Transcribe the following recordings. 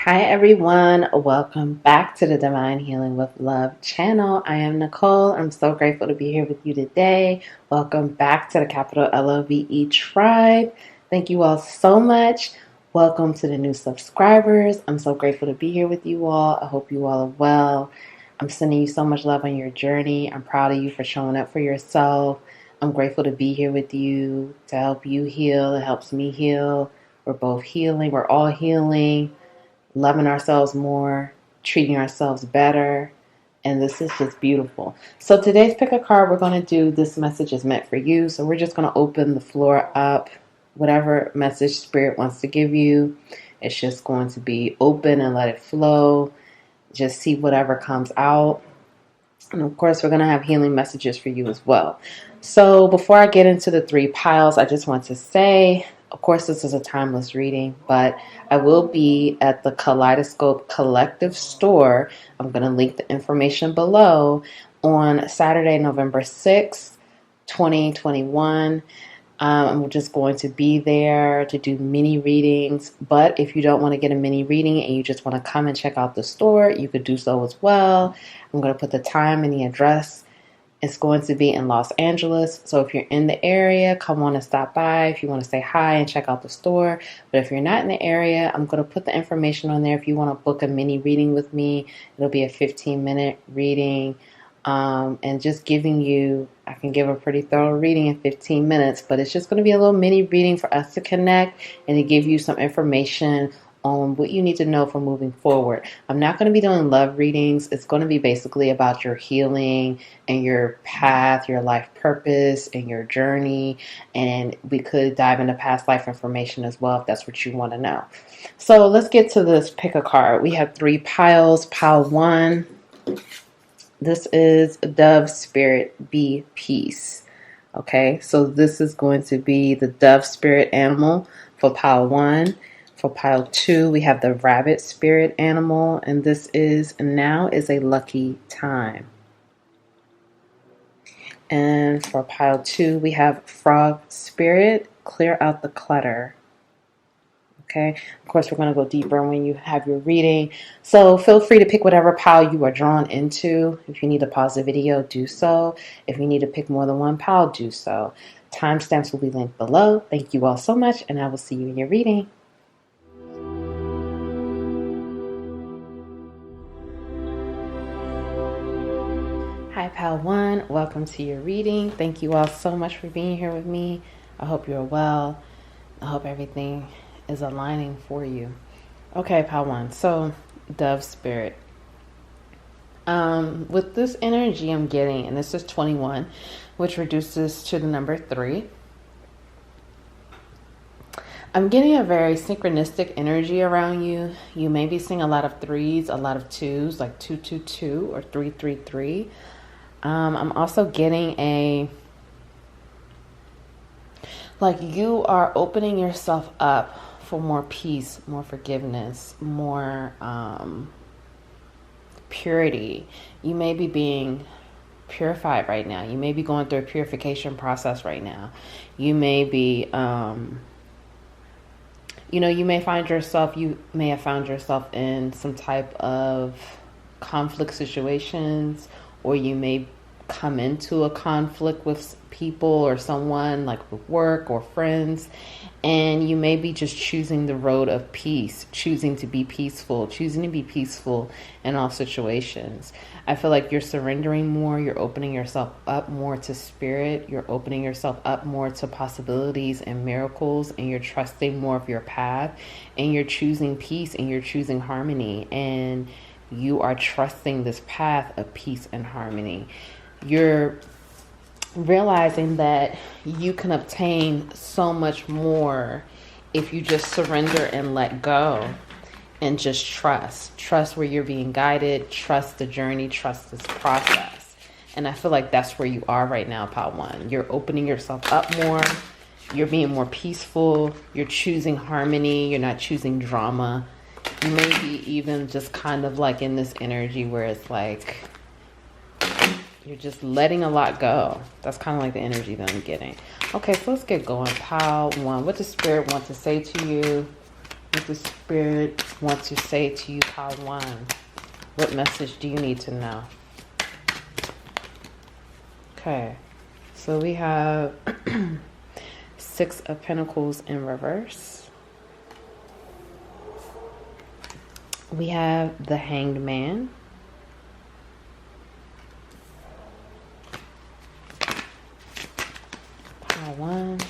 Hi everyone, welcome back to the Divine Healing with Love channel. I am Nicole. I'm so grateful to be here with you today. Welcome back to the capital LOVE tribe. Thank you all so much. Welcome to the new subscribers. I'm so grateful to be here with you all. I hope you all are well. I'm sending you so much love on your journey. I'm proud of you for showing up for yourself. I'm grateful to be here with you to help you heal. It helps me heal. We're both healing. We're all healing, loving ourselves more, treating ourselves better, and this is just beautiful. So today's pick a card, we're going to do This Message Is Meant for You. So we're just going to open the floor up. Whatever message Spirit wants to give you, it's just going to be open and let it flow. Just see whatever comes out. And of course, we're going to have healing messages for you as well. So before I get into the three piles, I just want to say, of course, this is a timeless reading, but I will be at the Kaleidoscope Collective store. I'm going to link the information below on Saturday, November 6th, 2021. I'm just going to be there to do mini readings. But if you don't want to get a mini reading and you just want to come and check out the store, you could do so as well. I'm going to put the time and the address. It's going to be in Los Angeles. So if you're in the area, come on and stop by if you want to say hi and check out the store. But if you're not in the area, I'm going to put the information on there. If you want to book a mini reading with me, it'll be a 15-minute reading. And just giving you, I can give a pretty thorough reading in 15 minutes, but it's just going to be a little mini reading for us to connect and to give you some information on what you need to know for moving forward. I'm not going to be doing love readings. It's going to be basically about your healing and your path, your life purpose, and your journey. And we could dive into past life information as well if that's what you want to know. So let's get to this pick a card. We have three piles. Pile one. This is Dove Spirit, Be Peace. Okay, so this is going to be the Dove Spirit animal for pile one. For pile two, we have the Rabbit Spirit animal, and this is Now is a Lucky Time. And for pile two, we have Frog Spirit, Clear Out the Clutter. Okay, of course, we're going to go deeper when you have your reading. So feel free to pick whatever pile you are drawn into. If you need to pause the video, do so. If you need to pick more than one pile, do so. Timestamps will be linked below. Thank you all so much, and I will see you in your reading. Hi, pile one. Welcome to your reading. Thank you all so much for being here with me. I hope you're well. I hope everything is aligning for you. Okay, pile one. So, Dove Spirit. With this energy I'm getting, and this is 21, which reduces to the number 3. I'm getting a very synchronistic energy around you. You may be seeing a lot of 3s, a lot of 2s, like 222 or 333. I'm also getting like you are opening yourself up for more peace, more forgiveness, more purity. You may be being purified right now. You may be going through a purification process right now. You may be, you may have found yourself in some type of conflict situations, or you may come into a conflict with people or someone, like with work or friends, and you may be just choosing the road of peace, choosing to be peaceful in all situations. I feel like you're surrendering more, you're opening yourself up more to spirit, you're opening yourself up more to possibilities and miracles, and you're trusting more of your path, and you're choosing peace, and you're choosing harmony, and you are trusting this path of peace and harmony. You're realizing that you can obtain so much more if you just surrender and let go and just trust where you're being guided, trust the journey, trust this process. And I feel like that's where you are right now, pile one. You're opening yourself up more, you're being more peaceful, you're choosing harmony, you're not choosing drama. You may be even just kind of like in this energy where it's like you're just letting a lot go. That's kind of like the energy that I'm getting. Okay, so let's get going. Pile one. What does Spirit want to say to you? what the Spirit wants to say to you, pile one. What message do you need to know? Okay, so we have Six of Pentacles in reverse. We have the Hanged Man. Pile one.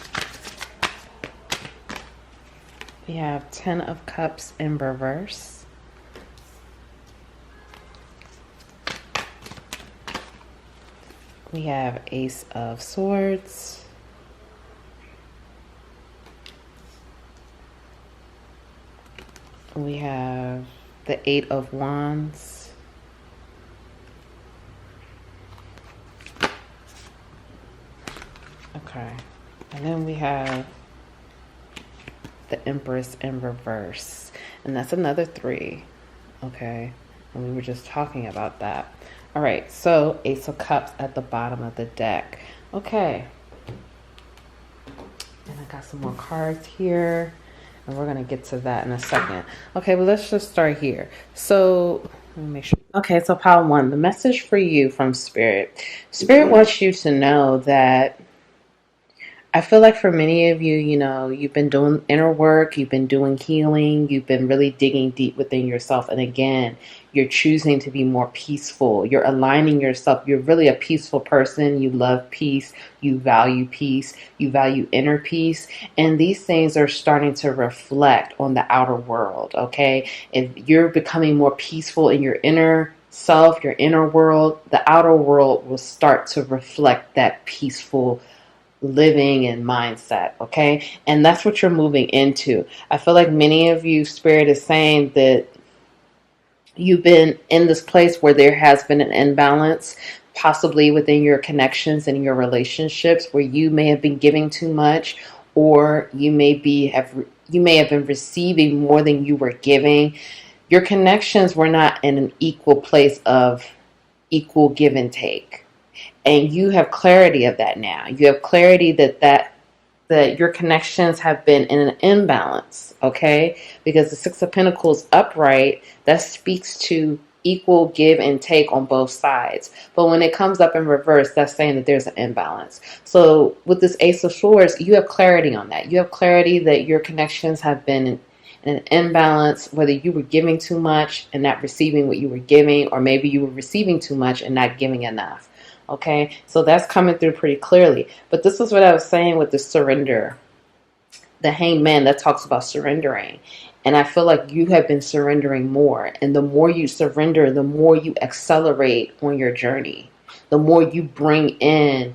We have Ten of Cups in reverse. We have Ace of Swords. We have the Eight of Wands. Okay. And then we have the Empress in reverse. And that's another 3. Okay. And we were just talking about that. All right. So Ace of Cups at the bottom of the deck. Okay. And I got some more cards here. And we're going to get to that in a second. Okay, but let's just start here. So, let me make sure. Okay, so pile one, the message for you from Spirit. Spirit wants you to know that I feel like for many of you, you know, you've been doing inner work, you've been doing healing, you've been really digging deep within yourself. And again, you're choosing to be more peaceful. You're aligning yourself. You're really a peaceful person. You love peace. You value peace. You value inner peace. And these things are starting to reflect on the outer world, okay? If you're becoming more peaceful in your inner self, your inner world, the outer world will start to reflect that peaceful living and mindset, okay? And that's what you're moving into. I feel like many of you, Spirit is saying that you've been in this place where there has been an imbalance, possibly within your connections and your relationships, where you may have been giving too much, or you may have been receiving more than you were giving. Your connections were not in an equal place of equal give and take. And you have clarity of that now. You have clarity that your connections have been in an imbalance, okay? Because the Six of Pentacles upright, that speaks to equal give and take on both sides. But when it comes up in reverse, that's saying that there's an imbalance. So with this Ace of Swords, you have clarity on that. You have clarity that your connections have been in an imbalance, whether you were giving too much and not receiving what you were giving, or maybe you were receiving too much and not giving enough. Okay, so that's coming through pretty clearly. But this is what I was saying with the surrender. The Hanged Man, that talks about surrendering. And I feel like you have been surrendering more. And the more you surrender, the more you accelerate on your journey. The more you bring in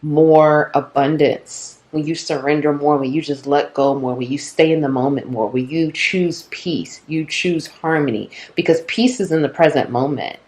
more abundance. When you surrender more, when you just let go more, when you stay in the moment more, when you choose peace, you choose harmony. Because peace is in the present moment.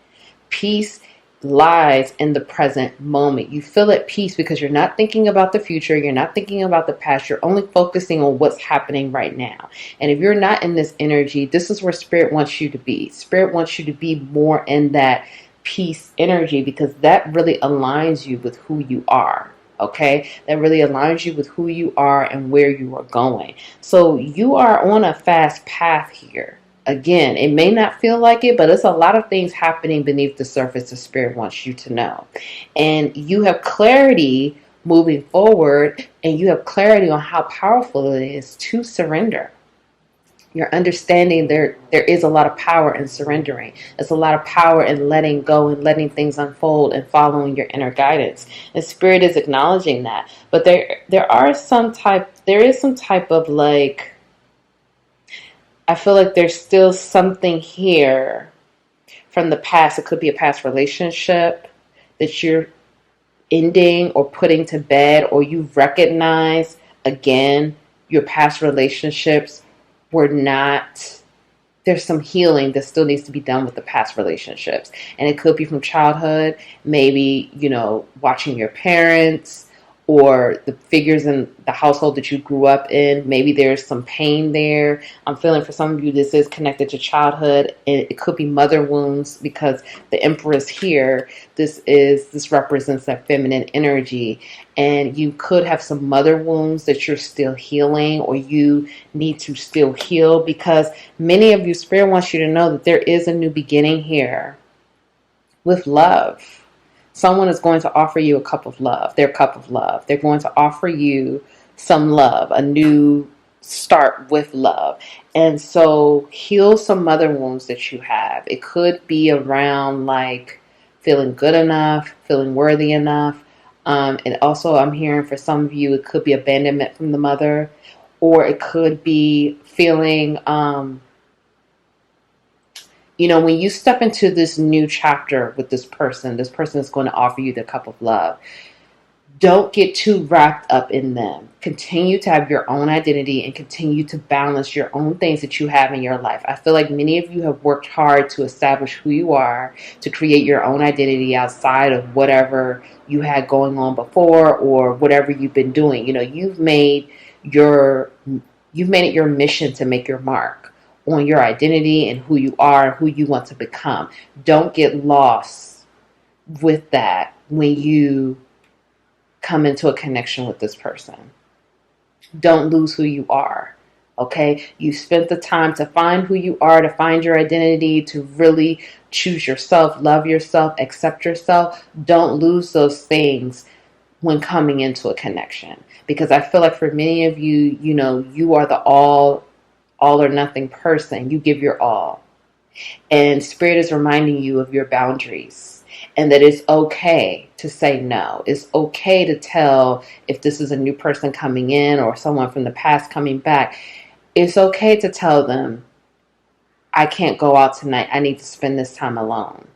Peace lies in the present moment. You feel at peace because you're not thinking about the future. You're not thinking about the past. You're only focusing on what's happening right now. And if you're not in this energy, this is where Spirit wants you to be. Spirit wants you to be more in that peace energy, because that really aligns you with who you are. Okay, that really aligns you with who you are and where you are going. So you are on a fast path here. Again, it may not feel like it, but it's a lot of things happening beneath the surface the Spirit wants you to know. And you have clarity moving forward, and you have clarity on how powerful it is to surrender. You're understanding there is a lot of power in surrendering. There's a lot of power in letting go and letting things unfold and following your inner guidance. And Spirit is acknowledging that. But there is some type of like, I feel like there's still something here from the past. It could be a past relationship that you're ending or putting to bed, or you recognize, again, your past relationships were not, there's some healing that still needs to be done with the past relationships. And it could be from childhood, maybe, you know, watching your parents, or the figures in the household that you grew up in. Maybe there's some pain there. I'm feeling for some of you this is connected to childhood. It could be mother wounds, because the Empress here, this represents that feminine energy, and you could have some mother wounds that you're still healing, or you need to still heal, because many of you, Spirit wants you to know that there is a new beginning here with love. Someone is going to offer you a cup of love, their cup of love. They're going to offer you some love, a new start with love. And so heal some mother wounds that you have. It could be around like feeling good enough, feeling worthy enough. And also I'm hearing for some of you, it could be abandonment from the mother, or it could be feeling, when you step into this new chapter with this person is going to offer you the cup of love. Don't get too wrapped up in them. Continue to have your own identity and continue to balance your own things that you have in your life. I feel like many of you have worked hard to establish who you are, to create your own identity outside of whatever you had going on before or whatever you've been doing. You've made it your mission to make your mark on your identity and who you are and who you want to become. Don't get lost with that when you come into a connection with this person. Don't lose who you are. Okay? You spent the time to find who you are, to find your identity, to really choose yourself, love yourself, accept yourself. Don't lose those things when coming into a connection. Because I feel like for many of you, you are the all or nothing person. You give your all. And Spirit is reminding you of your boundaries, and that it's okay to say no. It's okay to tell if this is a new person coming in or someone from the past coming back. It's okay to tell them, I can't go out tonight. I need to spend this time alone.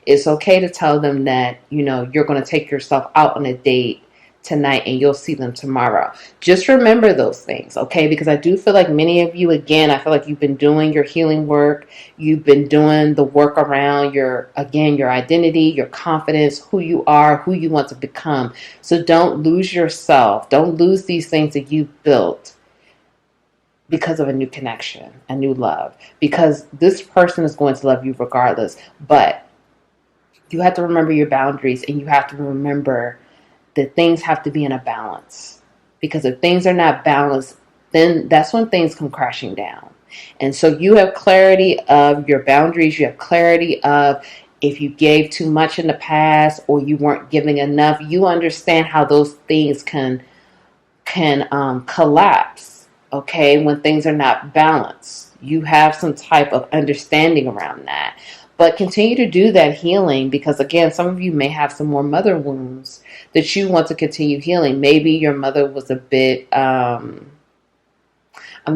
It's okay to tell them that, you're going to take yourself out on a date tonight and you'll see them tomorrow. Just remember those things, okay? Because I do feel like many of you, again, I feel like you've been doing your healing work. You've been doing the work around your identity, your confidence, who you are, who you want to become. So don't lose yourself. Don't lose these things that you've built because of a new connection, a new love. Because this person is going to love you regardless. But you have to remember your boundaries, and you have to remember that things have to be in a balance. Because if things are not balanced, then that's when things come crashing down. And so you have clarity of your boundaries. You have clarity of if you gave too much in the past or you weren't giving enough. You understand how those things can collapse, okay, when things are not balanced. You have some type of understanding around that. But continue to do that healing, because again, some of you may have some more mother wounds that you want to continue healing. Maybe your mother was a bit, I'm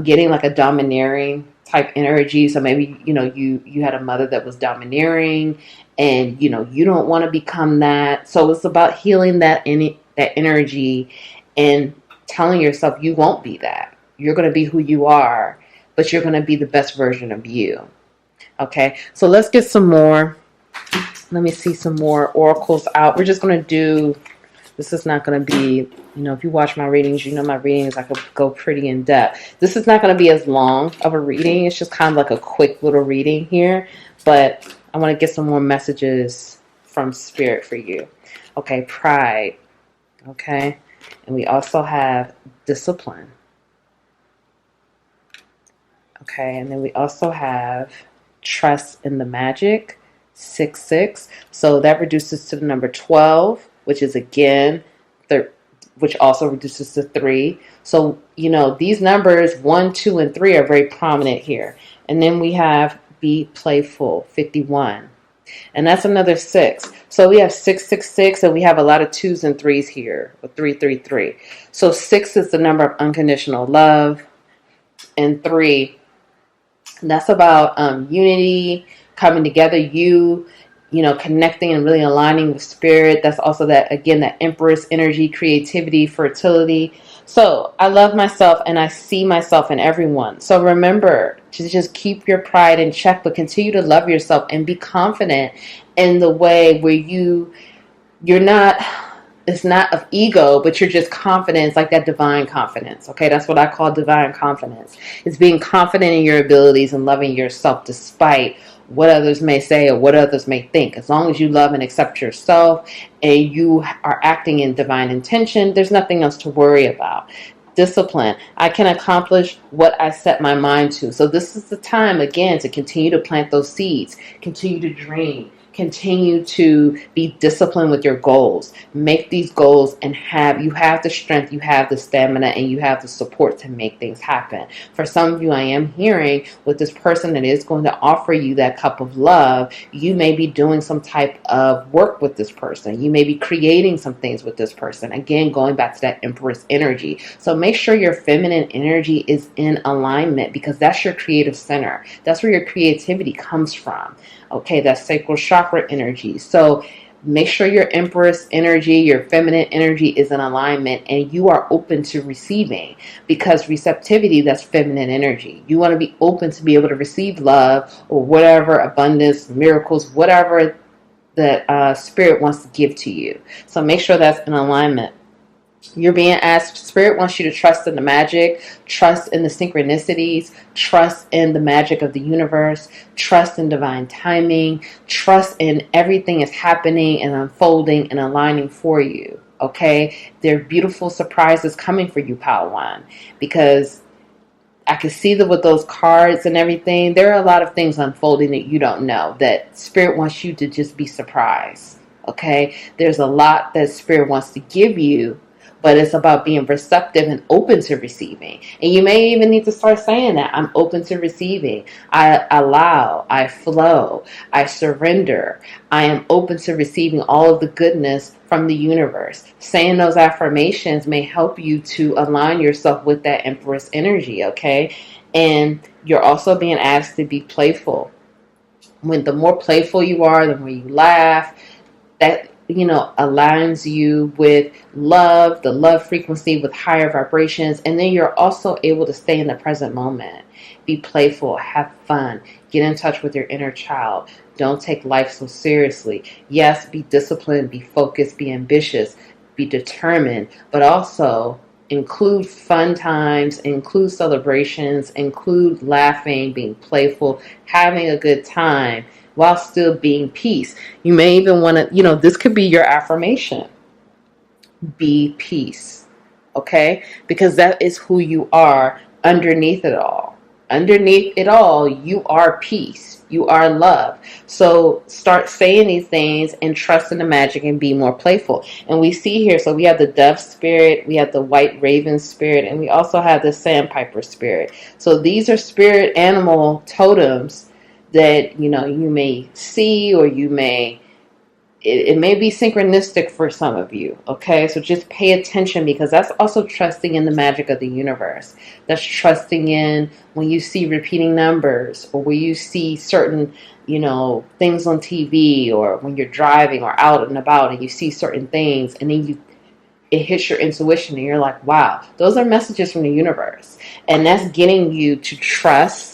getting like a domineering type energy. So maybe, you had a mother that was domineering, and, you don't want to become that. So it's about healing that energy and telling yourself you won't be that. You're going to be who you are, but you're going to be the best version of you. Okay, so let's get some more. Let me see some more oracles out. We're just going to do, this is not going to be, if you watch my readings, my readings, I could go pretty in depth. This is not going to be as long of a reading. It's just kind of like a quick little reading here. But I want to get some more messages from Spirit for you. Okay, pride. Okay, and we also have discipline. Okay, and then we also have trust in the magic, 6-6. So that reduces to the number 12, which is again, which also reduces to 3. So, these numbers 1, 2, and 3 are very prominent here. And then we have be playful, 51. And that's another 6. So we have 666, and we have a lot of 2s and 3s here, with 333. So 6 is the number of unconditional love, and 3, that's about unity, coming together, connecting and really aligning with Spirit. That's also that Empress energy, creativity, fertility. So I love myself and I see myself in everyone. So remember to just keep your pride in check, but continue to love yourself and be confident in the way where you're not it's not of ego, but you're just confident, like that divine confidence. Okay, that's what I call divine confidence. It's being confident in your abilities and loving yourself despite what others may say or what others may think. As long as you love and accept yourself and you are acting in divine intention, there's nothing else to worry about. Discipline. I can accomplish what I set my mind to. So this is the time, again, to continue to plant those seeds, continue to dream, continue to be disciplined with your goals. Make these goals and you have the strength, you have the stamina, and you have the support to make things happen. For some of you, I am hearing with this person that is going to offer you that cup of love, you may be doing some type of work with this person. You may be creating some things with this person. Again, going back to that Empress energy. So make sure your feminine energy is in alignment, because that's your creative center. That's where your creativity comes from. Okay, that's sacral chakra energy. So make sure your Empress energy, your feminine energy is in alignment and you are open to receiving, because receptivity, that's feminine energy. You want to be open to be able to receive love or whatever, abundance, miracles, whatever that spirit wants to give to you. So make sure that's in alignment. You're being asked, Spirit wants you to trust in the magic, trust in the synchronicities, trust in the magic of the universe, trust in divine timing, trust in everything is happening and unfolding and aligning for you. Okay? There are beautiful surprises coming for you, Padawan, because I can see that with those cards and everything, there are a lot of things unfolding that you don't know, that Spirit wants you to just be surprised. Okay? There's a lot that Spirit wants to give you, but it's about being receptive and open to receiving. And you may even need to start saying that. I'm open to receiving. I allow. I flow. I surrender. I am open to receiving all of the goodness from the universe. Saying those affirmations may help you to align yourself with that Empress energy, okay? And you're also being asked to be playful. The more playful you are, the more you laugh, that aligns you with love, the love frequency with higher vibrations. And then you're also able to stay in the present moment. Be playful, have fun, get in touch with your inner child. Don't take life so seriously. Yes, be disciplined, be focused, be ambitious, be determined, but also include fun times, include celebrations, include laughing, being playful, having a good time, while still being peace. You may even want to, this could be your affirmation. Be peace. Okay? Because that is who you are underneath it all. Underneath it all, you are peace. You are love. So start saying these things and trust in the magic and be more playful. And we see here, so we have the dove spirit, we have the white raven spirit, and we also have the sandpiper spirit. So these are spirit animal totems that you may see, or it may be synchronistic for some of you. Okay, so just pay attention, because that's also trusting in the magic of the universe. That's trusting in when you see repeating numbers, or when you see certain things on TV, or when you're driving or out and about and you see certain things, and then it hits your intuition and you're like, wow, those are messages from the universe. And that's getting you to trust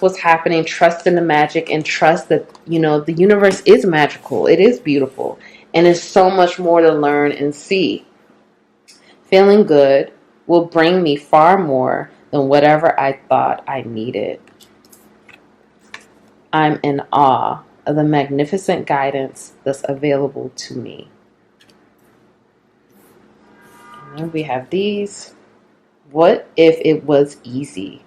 what's happening, trust in the magic, and trust that, the universe is magical. It is beautiful. And there's so much more to learn and see. Feeling good will bring me far more than whatever I thought I needed. I'm in awe of the magnificent guidance that's available to me. And then we have these. What if it was easy?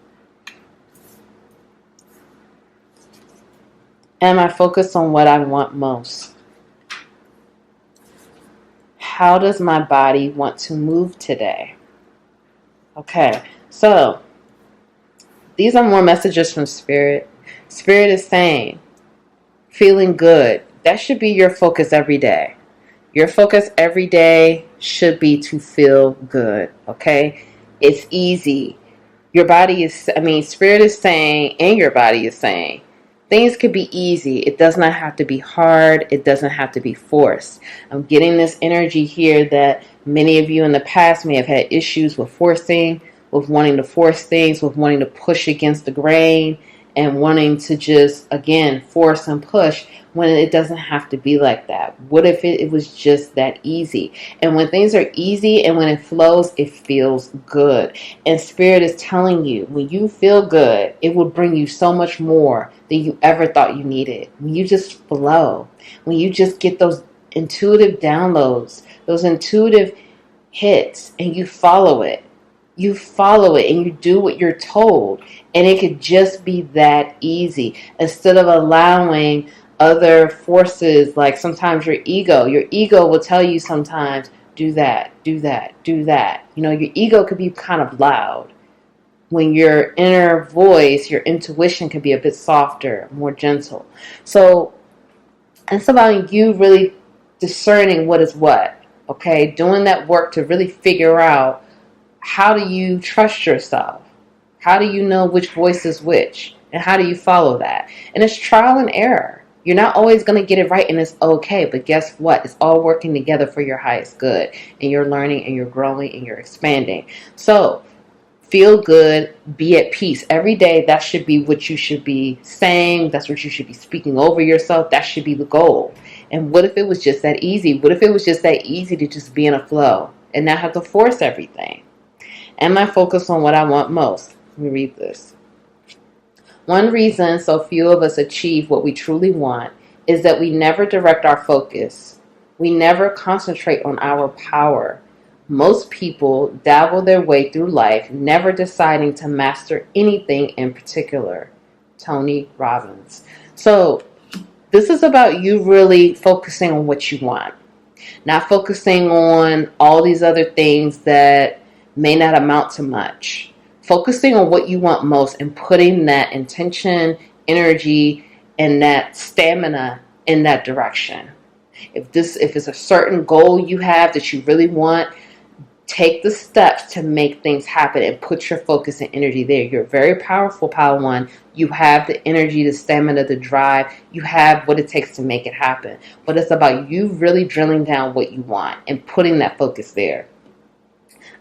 Am I focused on what I want most? How does my body want to move today? Okay, so these are more messages from Spirit. Spirit is saying, feeling good. That should be your focus every day. Your focus every day should be to feel good, okay? It's easy. Your body is, Spirit is saying, and your body is saying, things could be easy. It does not have to be hard. It doesn't have to be forced. I'm getting this energy here that many of you in the past may have had issues with forcing, with wanting to force things, with wanting to push against the grain. and wanting to just, again, force and push when it doesn't have to be like that. What if it was just that easy? And when things are easy and when it flows, it feels good. And Spirit is telling you, when you feel good, it will bring you so much more than you ever thought you needed. When you just flow, when you just get those intuitive downloads, those intuitive hits, and you follow it. You follow it and you do what you're told. And it could just be that easy. Instead of allowing other forces, like sometimes your ego will tell you sometimes, do that, do that, do that. Your ego could be kind of loud. When your inner voice, your intuition can be a bit softer, more gentle. So it's about you really discerning what is what, okay? Doing that work to really figure out, how do you trust yourself? How do you know which voice is which? And how do you follow that? And it's trial and error. You're not always going to get it right, and it's okay. But guess what? It's all working together for your highest good. And you're learning and you're growing and you're expanding. So feel good, be at peace. Every day, that should be what you should be saying. That's what you should be speaking over yourself. That should be the goal. And what if it was just that easy? What if it was just that easy to just be in a flow and not have to force everything? Am I focused on what I want most? Let me read this. One reason so few of us achieve what we truly want is that we never direct our focus. We never concentrate on our power. Most people dabble their way through life, never deciding to master anything in particular. Tony Robbins. So this is about you really focusing on what you want, not focusing on all these other things that may not amount to much. Focusing on what you want most and putting that intention, energy, and that stamina in that direction. If it's a certain goal you have that you really want, take the steps to make things happen and put your focus and energy there. You're very powerful, Padawan. You have the energy, the stamina, the drive. You have what it takes to make it happen. But it's about you really drilling down what you want and putting that focus there.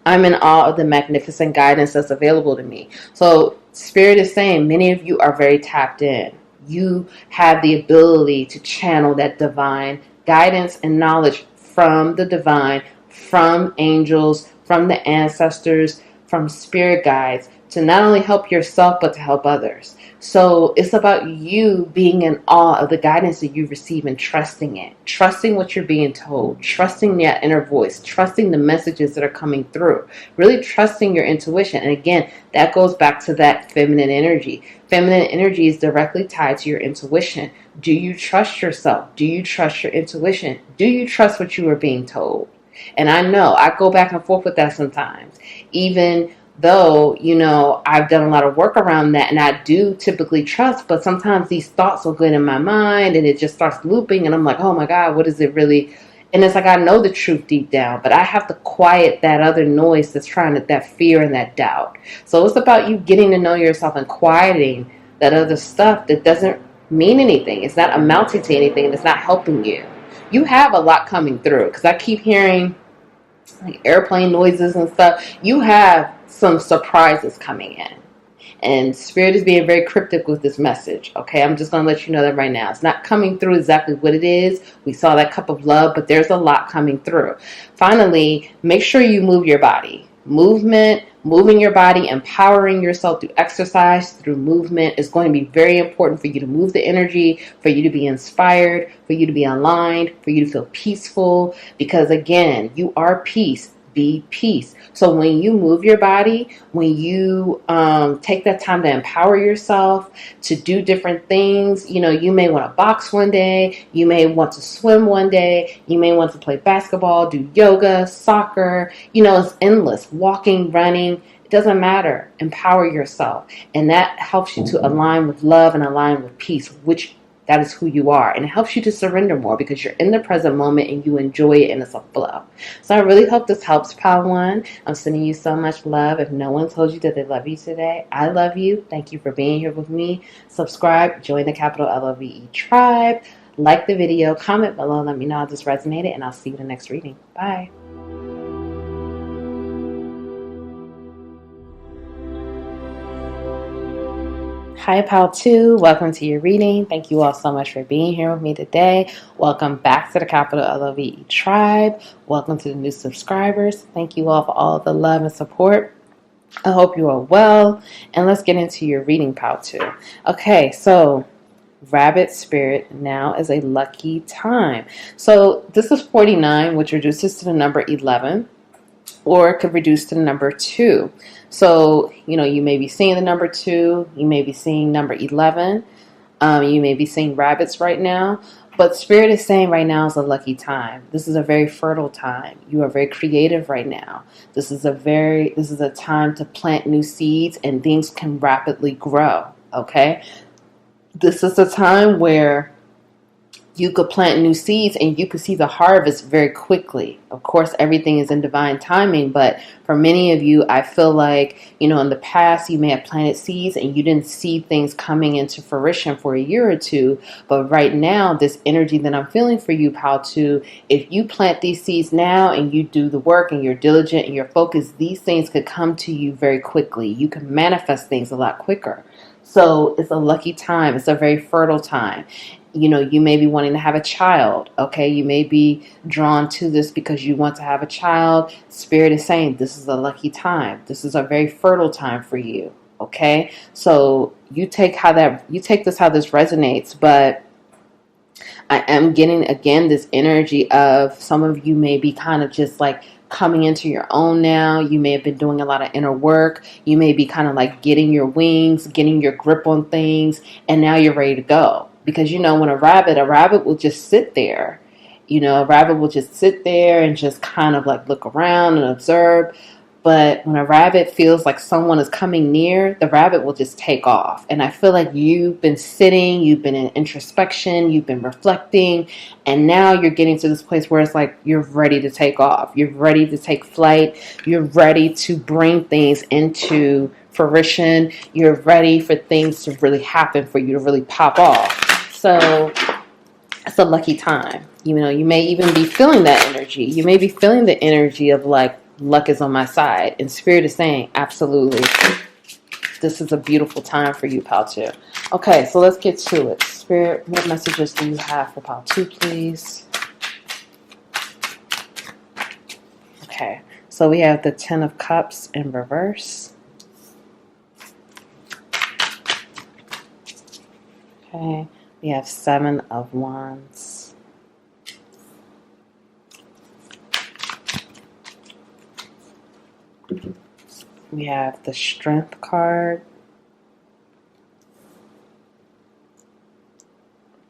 I'm in awe of the magnificent guidance that's available to me. So Spirit is saying many of you are very tapped in. You have the ability to channel that divine guidance and knowledge from the divine, from angels, from the ancestors, from spirit guides, to not only help yourself, but to help others. So it's about you being in awe of the guidance that you receive and trusting it, trusting what you're being told, trusting that inner voice, trusting the messages that are coming through, really trusting your intuition. And again, that goes back to that feminine energy. Feminine energy is directly tied to your intuition. Do you trust yourself? Do you trust your intuition? Do you trust what you are being told? And I know I go back and forth with that sometimes, even though, I've done a lot of work around that and I do typically trust, but sometimes these thoughts will get in my mind and it just starts looping and I'm like, oh my God, what is it really? And it's like, I know the truth deep down, but I have to quiet that other noise that's trying to, that fear and that doubt. So it's about you getting to know yourself and quieting that other stuff that doesn't mean anything. It's not amounting to anything and it's not helping you. You have a lot coming through because I keep hearing like airplane noises and stuff. You have some surprises coming in. And Spirit is being very cryptic with this message. Okay, I'm just going to let you know that right now. It's not coming through exactly what it is. We saw that cup of love, but there's a lot coming through. Finally, make sure you move your body. Moving your body, empowering yourself through exercise, through movement is going to be very important for you to move the energy, for you to be inspired, for you to be aligned, for you to feel peaceful. Because again, you are peace. Be peace. So when you move your body, when you take that time to empower yourself to do different things, you may want to box one day, you may want to swim one day, you may want to play basketball, do yoga, soccer, it's endless. Walking, running, it doesn't matter. Empower yourself. And that helps you to align with love and align with peace, which that is who you are. And it helps you to surrender more because you're in the present moment and you enjoy it and it's a flow. So I really hope this helps, Padawan. I'm sending you so much love. If no one told you that they love you today, I love you. Thank you for being here with me. Subscribe, join the capital LOVE tribe, like the video, comment below, let me know how this resonated, and I'll see you in the next reading. Bye. Hi, Pal 2. Welcome to your reading. Thank you all so much for being here with me today. Welcome back to the Capital LOVE Tribe. Welcome to the new subscribers. Thank you all for all the love and support. I hope you are well. And let's get into your reading, Pal 2. Okay, so Rabbit Spirit, now is a lucky time. So this is 49, which reduces to the number 11, or it could reduce to the number 2. So, you may be seeing the number 2, you may be seeing number 11, you may be seeing rabbits right now, but Spirit is saying right now is a lucky time. This is a very fertile time. You are very creative right now. This is a time to plant new seeds and things can rapidly grow, okay? This is a time where you could plant new seeds and you could see the harvest very quickly. Of course, everything is in divine timing, but for many of you, I feel like, in the past, you may have planted seeds and you didn't see things coming into fruition for a year or two. But right now, this energy that I'm feeling for you, Pal 2, if you plant these seeds now and you do the work and you're diligent and you're focused, these things could come to you very quickly. You can manifest things a lot quicker. So it's a lucky time. It's a very fertile time. You may be wanting to have a child, okay? You may be drawn to this because you want to have a child. Spirit is saying this is a lucky time. This is a very fertile time for you, okay? So you take this how this resonates, but I am getting, again, this energy of some of you may be kind of just like coming into your own now. You may have been doing a lot of inner work. You may be kind of like getting your wings, getting your grip on things, and now you're ready to go. Because, when a rabbit will just sit there. A rabbit will just sit there and just kind of like look around and observe. But when a rabbit feels like someone is coming near, the rabbit will just take off. And I feel like you've been sitting, you've been in introspection, you've been reflecting, and now you're getting to this place where it's like you're ready to take off. You're ready to take flight. You're ready to bring things into fruition. You're ready for things to really happen, for you to really pop off. So it's a lucky time. You may even be feeling that energy. You may be feeling the energy of like, luck is on my side. And Spirit is saying, absolutely, this is a beautiful time for you, Pal 2. Okay, so let's get to it. Spirit, what messages do you have for Pal 2, please? Okay, so we have the 10 of Cups in reverse. Okay, we have 7 of Wands. We have the Strength card.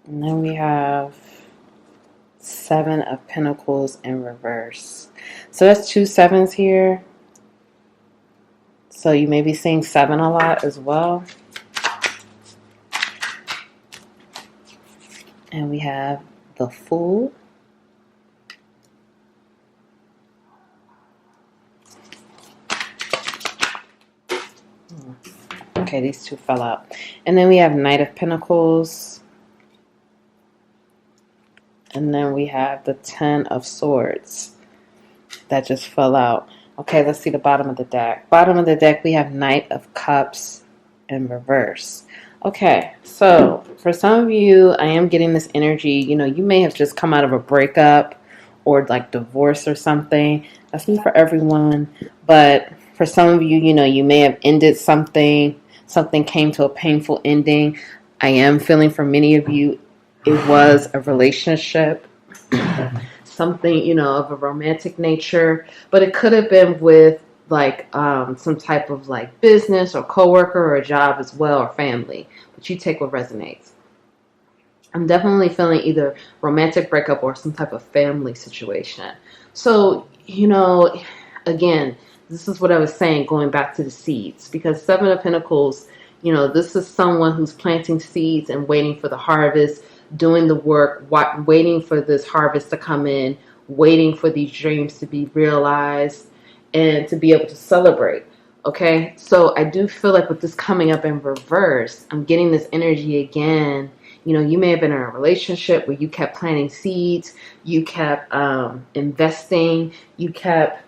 And then we have 7 of Pentacles in reverse. So that's 2 7s here. So you may be seeing 7 a lot as well. And we have the Fool. Okay, these 2 fell out. And then we have Knight of Pentacles. And then we have the 10 of Swords. That just fell out. Okay, let's see the bottom of the deck. Bottom of the deck, we have Knight of Cups in reverse. Okay, so for some of you, I am getting this energy. You may have just come out of a breakup or like divorce or something. That's not for everyone. But for some of you, you may have ended something. Something came to a painful ending. I am feeling for many of you, it was a relationship. Something, of a romantic nature. But it could have been with like some type of like business or coworker or a job as well, or family. But you take what resonates. I'm definitely feeling either romantic breakup or some type of family situation. So, again, this is what I was saying, going back to the seeds, because 7 of Pentacles, this is someone who's planting seeds and waiting for the harvest, doing the work, waiting for this harvest to come in, waiting for these dreams to be realized and to be able to celebrate. Okay, so I do feel like with this coming up in reverse, I'm getting this energy again. You may have been in a relationship where you kept planting seeds, you kept investing, you kept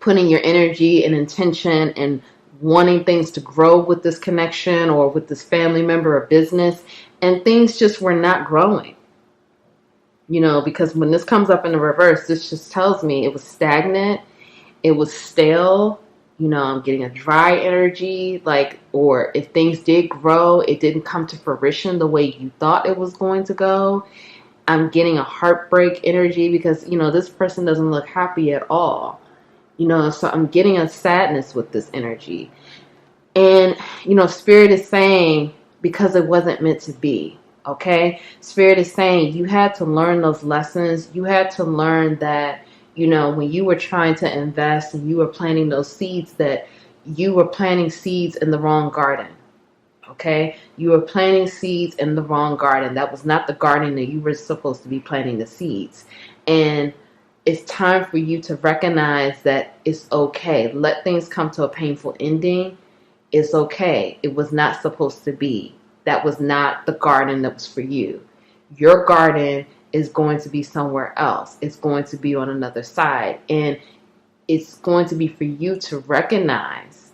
putting your energy and intention and wanting things to grow with this connection or with this family member or business, and things just were not growing. Because when this comes up in the reverse, this just tells me it was stagnant, it was stale. I'm getting a dry energy, or if things did grow, it didn't come to fruition the way you thought it was going to go. I'm getting a heartbreak energy because, this person doesn't look happy at all. So I'm getting a sadness with this energy. And, Spirit is saying, because it wasn't meant to be. Okay? Spirit is saying you had to learn those lessons. You had to learn that, when you were trying to invest and you were planting those seeds, that you were planting seeds in the wrong garden. Okay? You were planting seeds in the wrong garden. That was not the garden that you were supposed to be planting the seeds. And it's time for you to recognize that it's okay. Let things come to a painful ending. It's okay. It was not supposed to be. That was not the garden that was for you. Your garden is going to be somewhere else. It's going to be on another side. And it's going to be for you to recognize,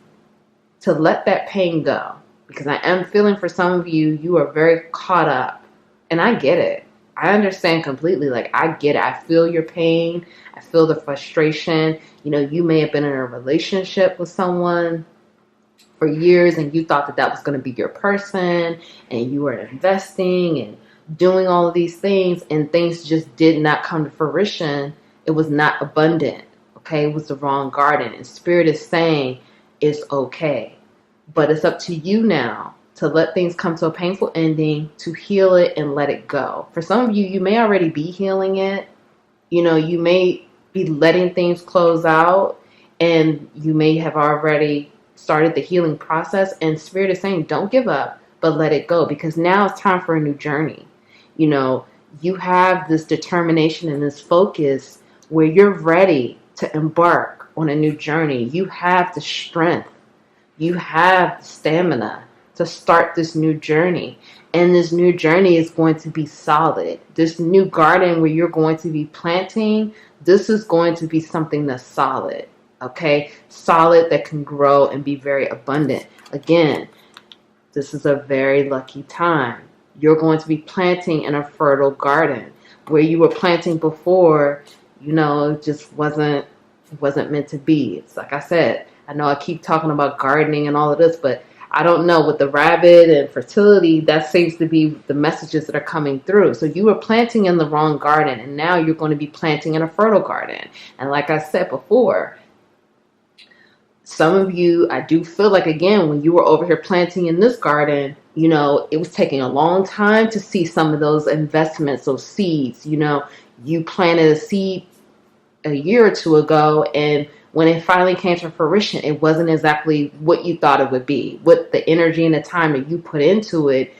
to let that pain go. Because I am feeling for some of you, you are very caught up. And I get it. I understand completely. I get it. I feel your pain. I feel the frustration. You may have been in a relationship with someone for years and you thought that was going to be your person, and you were investing and doing all of these things, and things just did not come to fruition. It was not abundant. Okay? It was the wrong garden. And Spirit is saying it's okay. But it's up to you now to let things come to a painful ending, to heal it and let it go. For some of you, you may already be healing it. You may be letting things close out, and you may have already started the healing process. And Spirit is saying, don't give up, but let it go, because now it's time for a new journey. You have this determination and this focus where you're ready to embark on a new journey. You have the strength. You have the stamina to start this new journey. And this new journey is going to be solid. This new garden where you're going to be planting, this is going to be something that's solid. Okay? Solid, that can grow and be very abundant. Again, this is a very lucky time. You're going to be planting in a fertile garden. Where you were planting before, it just wasn't meant to be. It's like I said, I know I keep talking about gardening and all of this, but I don't know, with the rabbit and fertility, that seems to be the messages that are coming through. So you were planting in the wrong garden, and now you're going to be planting in a fertile garden. And like I said before, some of you, I do feel like, again, when you were over here planting in this garden, it was taking a long time to see some of those investments, those seeds. You planted a seed a year or two ago, and when it finally came to fruition, it wasn't exactly what you thought it would be. What the energy and the time that you put into it,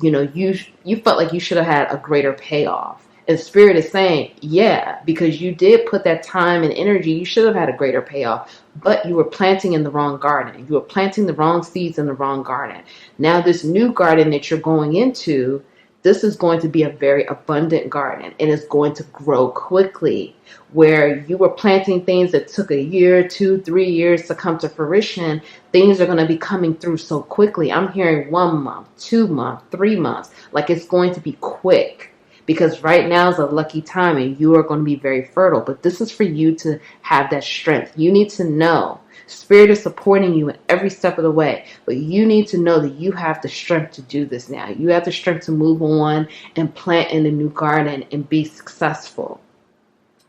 you felt like you should have had a greater payoff. And Spirit is saying, yeah, because you did put that time and energy, you should have had a greater payoff. But you were planting in the wrong garden. You were planting the wrong seeds in the wrong garden. Now this new garden that you're going into, this is going to be a very abundant garden, and it's going to grow quickly. Where you were planting things that took a year, 2, 3 years to come to fruition, things are going to be coming through so quickly. I'm hearing 1 month, 2 months, 3 months. Like, it's going to be quick. Because right now is a lucky time and you are going to be very fertile. But this is for you to have that strength. You need to know. Spirit is supporting you in every step of the way. But you need to know that you have the strength to do this now. You have the strength to move on and plant in a new garden and be successful.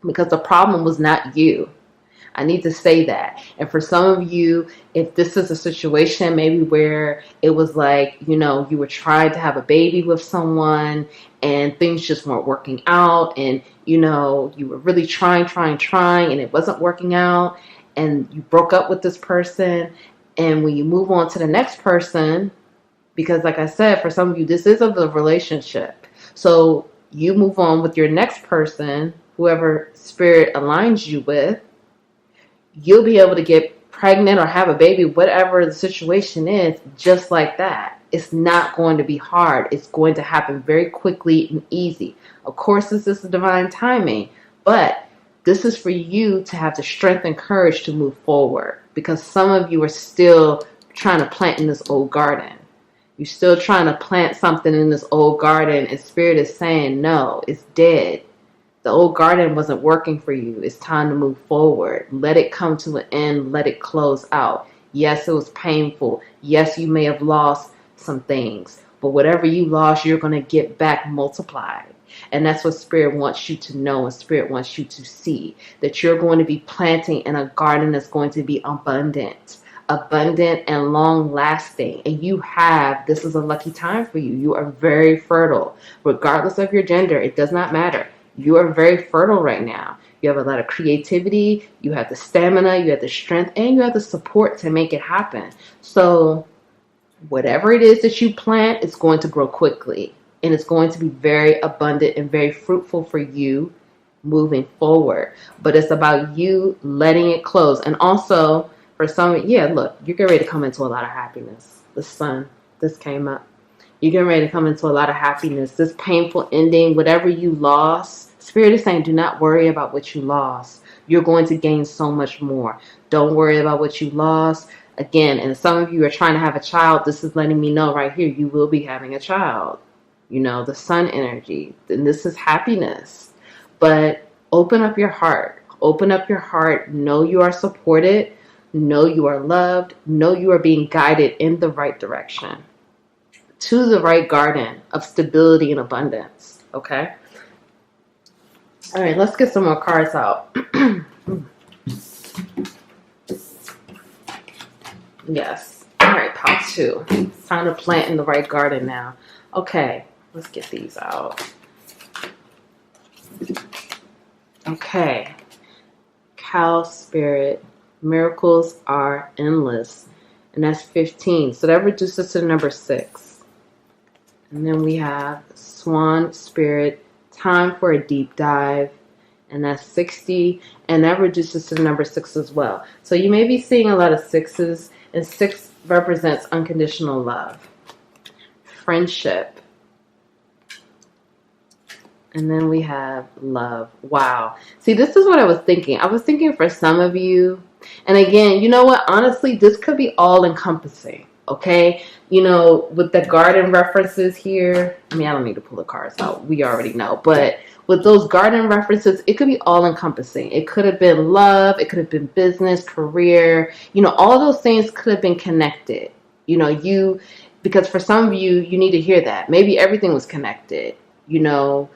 Because the problem was not you. I need to say that. And for some of you, if this is a situation maybe where it was like, you were trying to have a baby with someone and things just weren't working out, and, you were really trying, and it wasn't working out, and you broke up with this person, and when you move on to the next person, because like I said, for some of you, this is a relationship. So you move on with your next person, whoever Spirit aligns you with, you'll be able to get pregnant or have a baby, whatever the situation is, just like that. It's not going to be hard. It's going to happen very quickly and easy. Of course, this is the divine timing, but This is for you to have the strength and courage to move forward, because some of you are still trying to plant in this old garden. You're still trying to plant something in this old garden, and Spirit is saying, no, it's dead. The old garden wasn't working for you. It's time to move forward. Let it come to an end. Let it close out. Yes, it was painful. Yes, you may have lost some things, but whatever you lost, you're going to get back multiplied. And that's what Spirit wants you to know, and Spirit wants you to see, that you're going to be planting in a garden that's going to be abundant and long lasting. And this is a lucky time for you. You are very fertile, regardless of your gender. It does not matter. You are very fertile right now. You have a lot of creativity, you have the stamina, you have the strength, and you have the support to make it happen. So whatever it is that you plant, it's going to grow quickly, and it's going to be very abundant and very fruitful for you moving forward. But it's about you letting it close. And also for some, look, you're getting ready to come into a lot of happiness. The sun, this came up. You're getting ready to come into a lot of happiness. This painful ending, whatever you lost, Spirit is saying, do not worry about what you lost. You're going to gain so much more. Don't worry about what you lost. Again, and some of you are trying to have a child. This is letting me know right here, you will be having a child. You know, the sun energy. And this is happiness. But open up your heart. Open up your heart. Know you are supported. Know you are loved. Know you are being guided in the right direction, to the right garden of stability and abundance. Okay? All right, let's get some more cards out. Yes. All right, pile 2. It's time to plant in the right garden now. Okay, let's get these out. Okay. Cow Spirit. Miracles are endless. And that's 15. So that reduces to number 6. And then we have Swan Spirit. Time for a deep dive, and that's 60, and that reduces to the number 6 as well. So you may be seeing a lot of 6s, and 6 represents unconditional love, friendship, and then we have love. Wow. See, this is what I was thinking. I was thinking for some of you, and again, you know what? Honestly, this could be all encompassing. Okay, you know, with the garden references here, I mean, I don't need to pull the cards out. We already know. But with those garden references, it could be all encompassing. It could have been love. It could have been business, career. You know, all those things could have been connected. You know, because for some of you, you need to hear that. Maybe everything was connected. You know,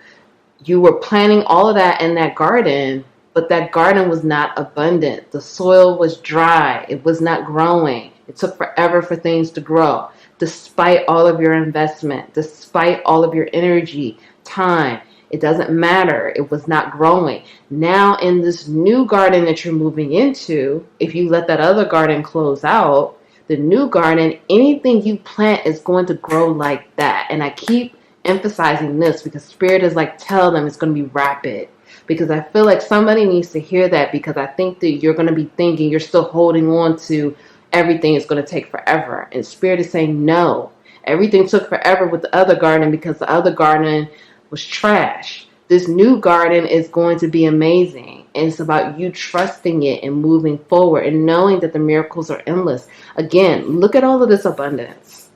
you were planting all of that in that garden, but that garden was not abundant. The soil was dry. It was not growing. It took forever for things to grow, despite all of your investment, despite all of your energy, time. It doesn't matter. It was not growing. Now in this new garden that you're moving into, if you let that other garden close out, the new garden, anything you plant is going to grow like that. And I keep emphasizing this because Spirit is like, tell them it's going to be rapid. Because I feel like somebody needs to hear that, because I think that you're going to be thinking you're still holding on to everything is going to take forever. And Spirit is saying, no, everything took forever with the other garden because the other garden was trash. This new garden is going to be amazing. And it's about you trusting it and moving forward and knowing that the miracles are endless. Again, look at all of this abundance.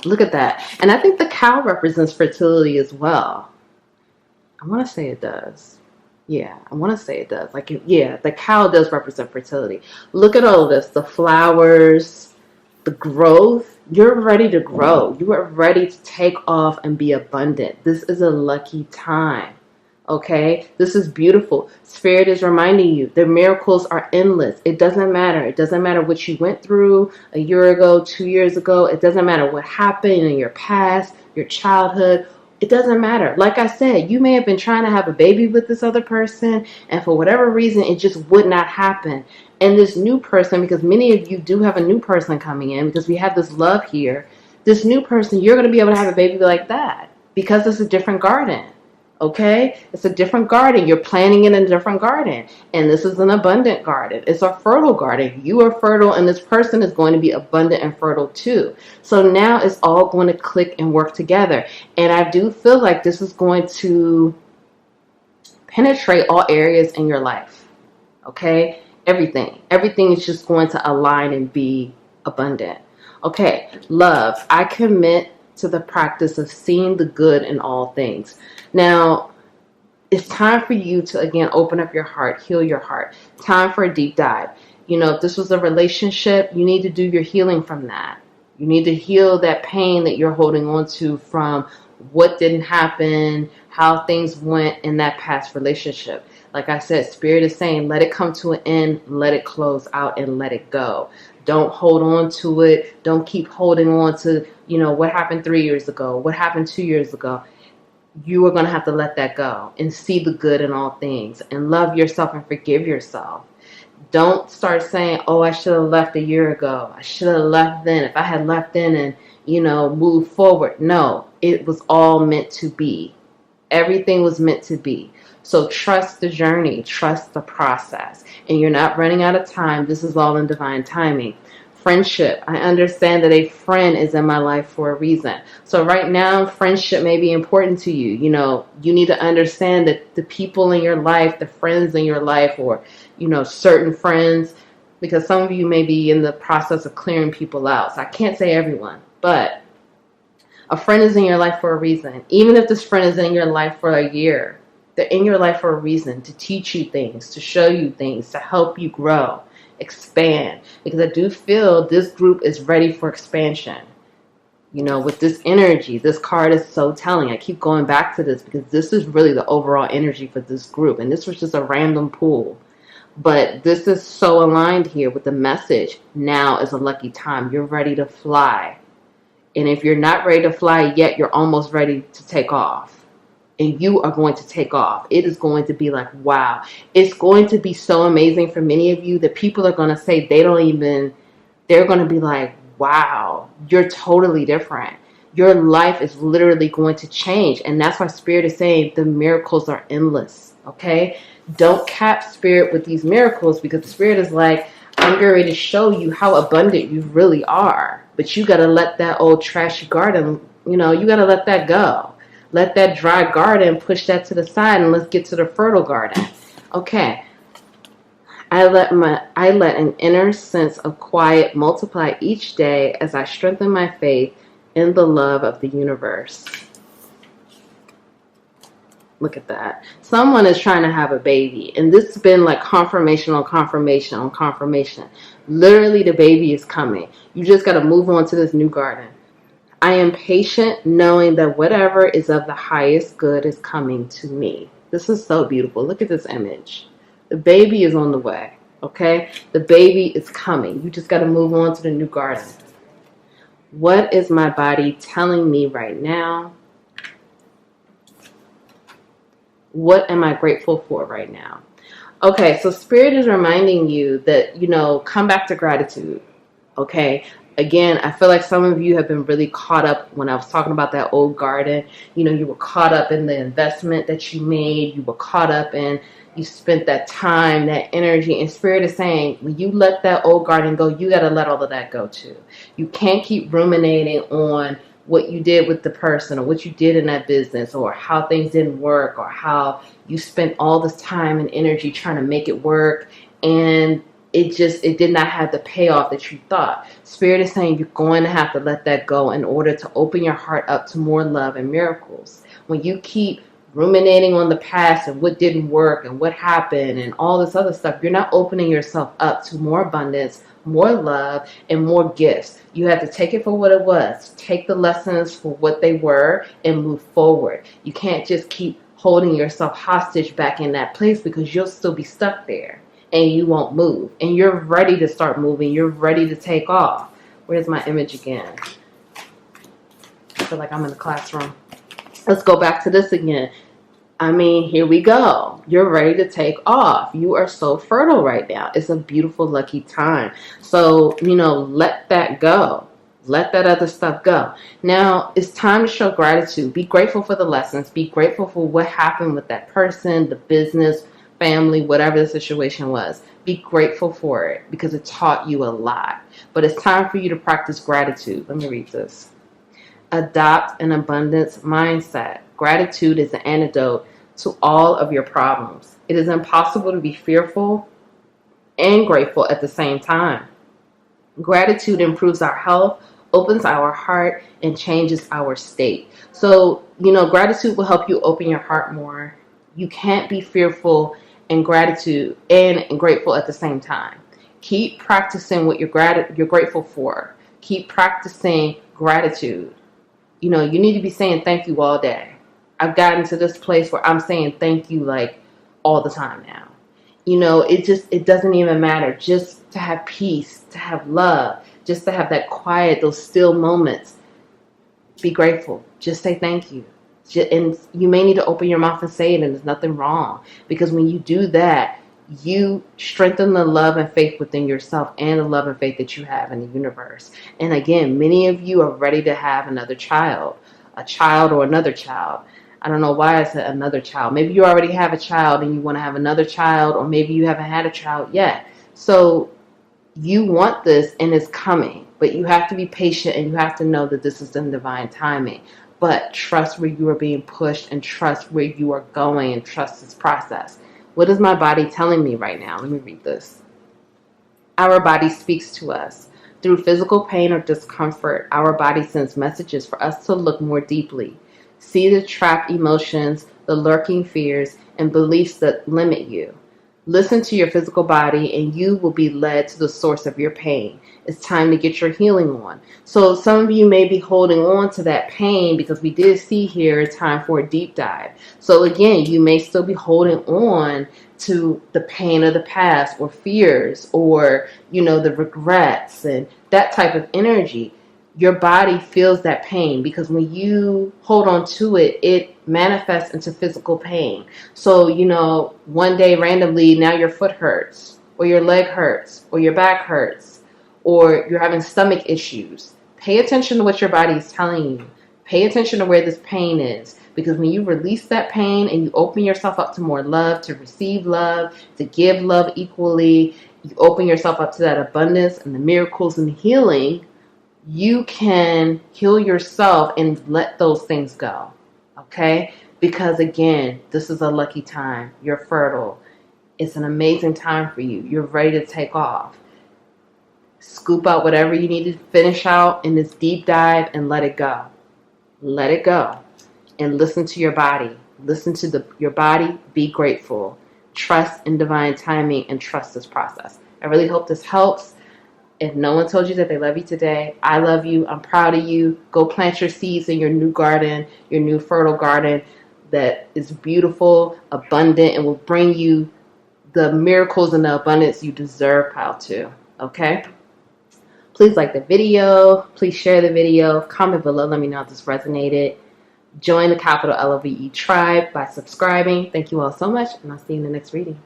Look at that. And I think the cow represents fertility as well. I want to say it does. Yeah, I want to say it does. Like, yeah, the cow does represent fertility. Look at all of this. The flowers, the growth. You're ready to grow. You are ready to take off and be abundant. This is a lucky time. Okay? This is beautiful. Spirit is reminding you the miracles are endless. It doesn't matter. It doesn't matter what you went through a year ago, 2 years ago. It doesn't matter what happened in your past, your childhood. It doesn't matter. Like I said, you may have been trying to have a baby with this other person, and for whatever reason, it just would not happen. And this new person, because many of you do have a new person coming in, because we have this love here, this new person, you're going to be able to have a baby like that, because it's a different garden. Okay? It's a different garden. You're planting in a different garden. And this is an abundant garden. It's a fertile garden. You are fertile, and this person is going to be abundant and fertile too. So now it's all going to click and work together. And I do feel like this is going to penetrate all areas in your life. Okay? Everything is just going to align and be abundant. Okay, love. I commit to the practice of seeing the good in all things. Now, it's time for you to, again, open up your heart, heal your heart. Time for a deep dive. If this was a relationship, you need to do your healing from that. You need to heal that pain that you're holding on to from what didn't happen, how things went in that past relationship. Like I said, Spirit is saying, let it come to an end, let it close out, and let it go. Don't hold on to it. Don't keep holding on to, what happened 3 years ago, what happened 2 years ago. You are going to have to let that go and see the good in all things and love yourself and forgive yourself. Don't start saying, oh, I should have left a year ago. I should have left then. If I had left then and, moved forward. No, it was all meant to be. Everything was meant to be. So trust the journey. Trust the process. And you're not running out of time. This is all in divine timing. Friendship. I understand that a friend is in my life for a reason. So right now, friendship may be important to you. You need to understand that the people in your life, the friends in your life, or, certain friends, because some of you may be in the process of clearing people out. So I can't say everyone, but a friend is in your life for a reason. Even if this friend is in your life for a year, they're in your life for a reason, to teach you things, to show you things, to help you grow, expand. Because I do feel this group is ready for expansion. With this energy, this card is so telling. I keep going back to this because this is really the overall energy for this group. And this was just a random pull. But this is so aligned here with the message. Now is a lucky time. You're ready to fly. And if you're not ready to fly yet, you're almost ready to take off. And you are going to take off. It is going to be like, wow. It's going to be so amazing for many of you that people are going to say they're going to be like, wow, you're totally different. Your life is literally going to change. And that's why Spirit is saying the miracles are endless. Okay? Don't cap Spirit with these miracles, because Spirit is like, I'm getting ready to show you how abundant you really are. But you got to let that old trashy garden, you got to let that go. Let that dry garden, push that to the side, and let's get to the fertile garden. Okay. I let an inner sense of quiet multiply each day as I strengthen my faith in the love of the universe. Look at that. Someone is trying to have a baby, and this has been like confirmation on confirmation on confirmation. Literally, the baby is coming. You just got to move on to this new garden. I am patient, knowing that whatever is of the highest good is coming to me. This is so beautiful. Look at this image. The baby is on the way, okay? The baby is coming. You just got to move on to the new garden. What is my body telling me right now? What am I grateful for right now? Okay, so Spirit is reminding you that, come back to gratitude, okay? Again, I feel like some of you have been really caught up when I was talking about that old garden. You were caught up in the investment that you made. You were caught up in, you spent that time, that energy. And Spirit is saying, when you let that old garden go, you got to let all of that go too. You can't keep ruminating on what you did with the person, or what you did in that business, or how things didn't work, or how you spent all this time and energy trying to make it work, and it did not have the payoff that you thought. Spirit is saying you're going to have to let that go in order to open your heart up to more love and miracles. When you keep ruminating on the past and what didn't work and what happened and all this other stuff, you're not opening yourself up to more abundance, more love, and more gifts. You have to take it for what it was. Take the lessons for what they were and move forward. You can't just keep holding yourself hostage back in that place, because you'll still be stuck there and you won't move. And you're ready to start moving. You're ready to take off. Where's my image again? I feel like I'm in the classroom. Let's go back to this again. Here we go. You're ready to take off. You are so fertile right now. It's a beautiful, lucky time. So, let that go. Let that other stuff go. Now, it's time to show gratitude. Be grateful for the lessons. Be grateful for what happened with that person, the business, family, whatever the situation was. Be grateful for it, because it taught you a lot. But it's time for you to practice gratitude. Let me read this. Adopt an abundance mindset. Gratitude is the antidote to all of your problems. It is impossible to be fearful and grateful at the same time. Gratitude improves our health, opens our heart, and changes our state. So, gratitude will help you open your heart more. You can't be fearful and gratitude and grateful at the same time. Keep practicing what you're grateful for. Keep practicing gratitude. You need to be saying thank you all day. I've gotten to this place where I'm saying thank you like all the time now. It doesn't even matter. Just to have peace, to have love, just to have that quiet, those still moments. Be grateful. Just say thank you. And you may need to open your mouth and say it, and there's nothing wrong. Because when you do that, you strengthen the love and faith within yourself and the love and faith that you have in the universe. And again, many of you are ready to have another child, a child or another child. I don't know why I said another child. Maybe you already have a child and you want to have another child, or maybe you haven't had a child yet. So you want this and it's coming, but you have to be patient and you have to know that this is in divine timing. But trust where you are being pushed and trust where you are going and trust this process. What is my body telling me right now? Let me read this. Our body speaks to us. Through physical pain or discomfort, our body sends messages for us to look more deeply. See the trapped emotions, the lurking fears, and beliefs that limit you. Listen to your physical body and you will be led to the source of your pain. It's time to get your healing on. So some of you may be holding on to that pain because we did see here it's time for a deep dive. So again, you may still be holding on to the pain of the past or fears or, the regrets and that type of energy. Your body feels that pain because when you hold on to it, it manifests into physical pain. So, one day randomly, now your foot hurts or your leg hurts or your back hurts or you're having stomach issues. Pay attention to what your body is telling you. Pay attention to where this pain is, because when you release that pain and you open yourself up to more love, to receive love, to give love equally, you open yourself up to that abundance and the miracles and the healing, you can heal yourself and let those things go, okay? Because again, this is a lucky time. You're fertile. It's an amazing time for you. You're ready to take off. Scoop out whatever you need to finish out in this deep dive and let it go. Let it go. And listen to your body. Listen to your body. Be grateful. Trust in divine timing and trust this process. I really hope this helps. If no one told you that they love you today, I love you. I'm proud of you. Go plant your seeds in your new garden, your new fertile garden that is beautiful, abundant, and will bring you the miracles and the abundance you deserve, pile two. Okay? Please like the video. Please share the video. Comment below. Let me know if this resonated. Join the capital LOVE tribe by subscribing. Thank you all so much, and I'll see you in the next reading.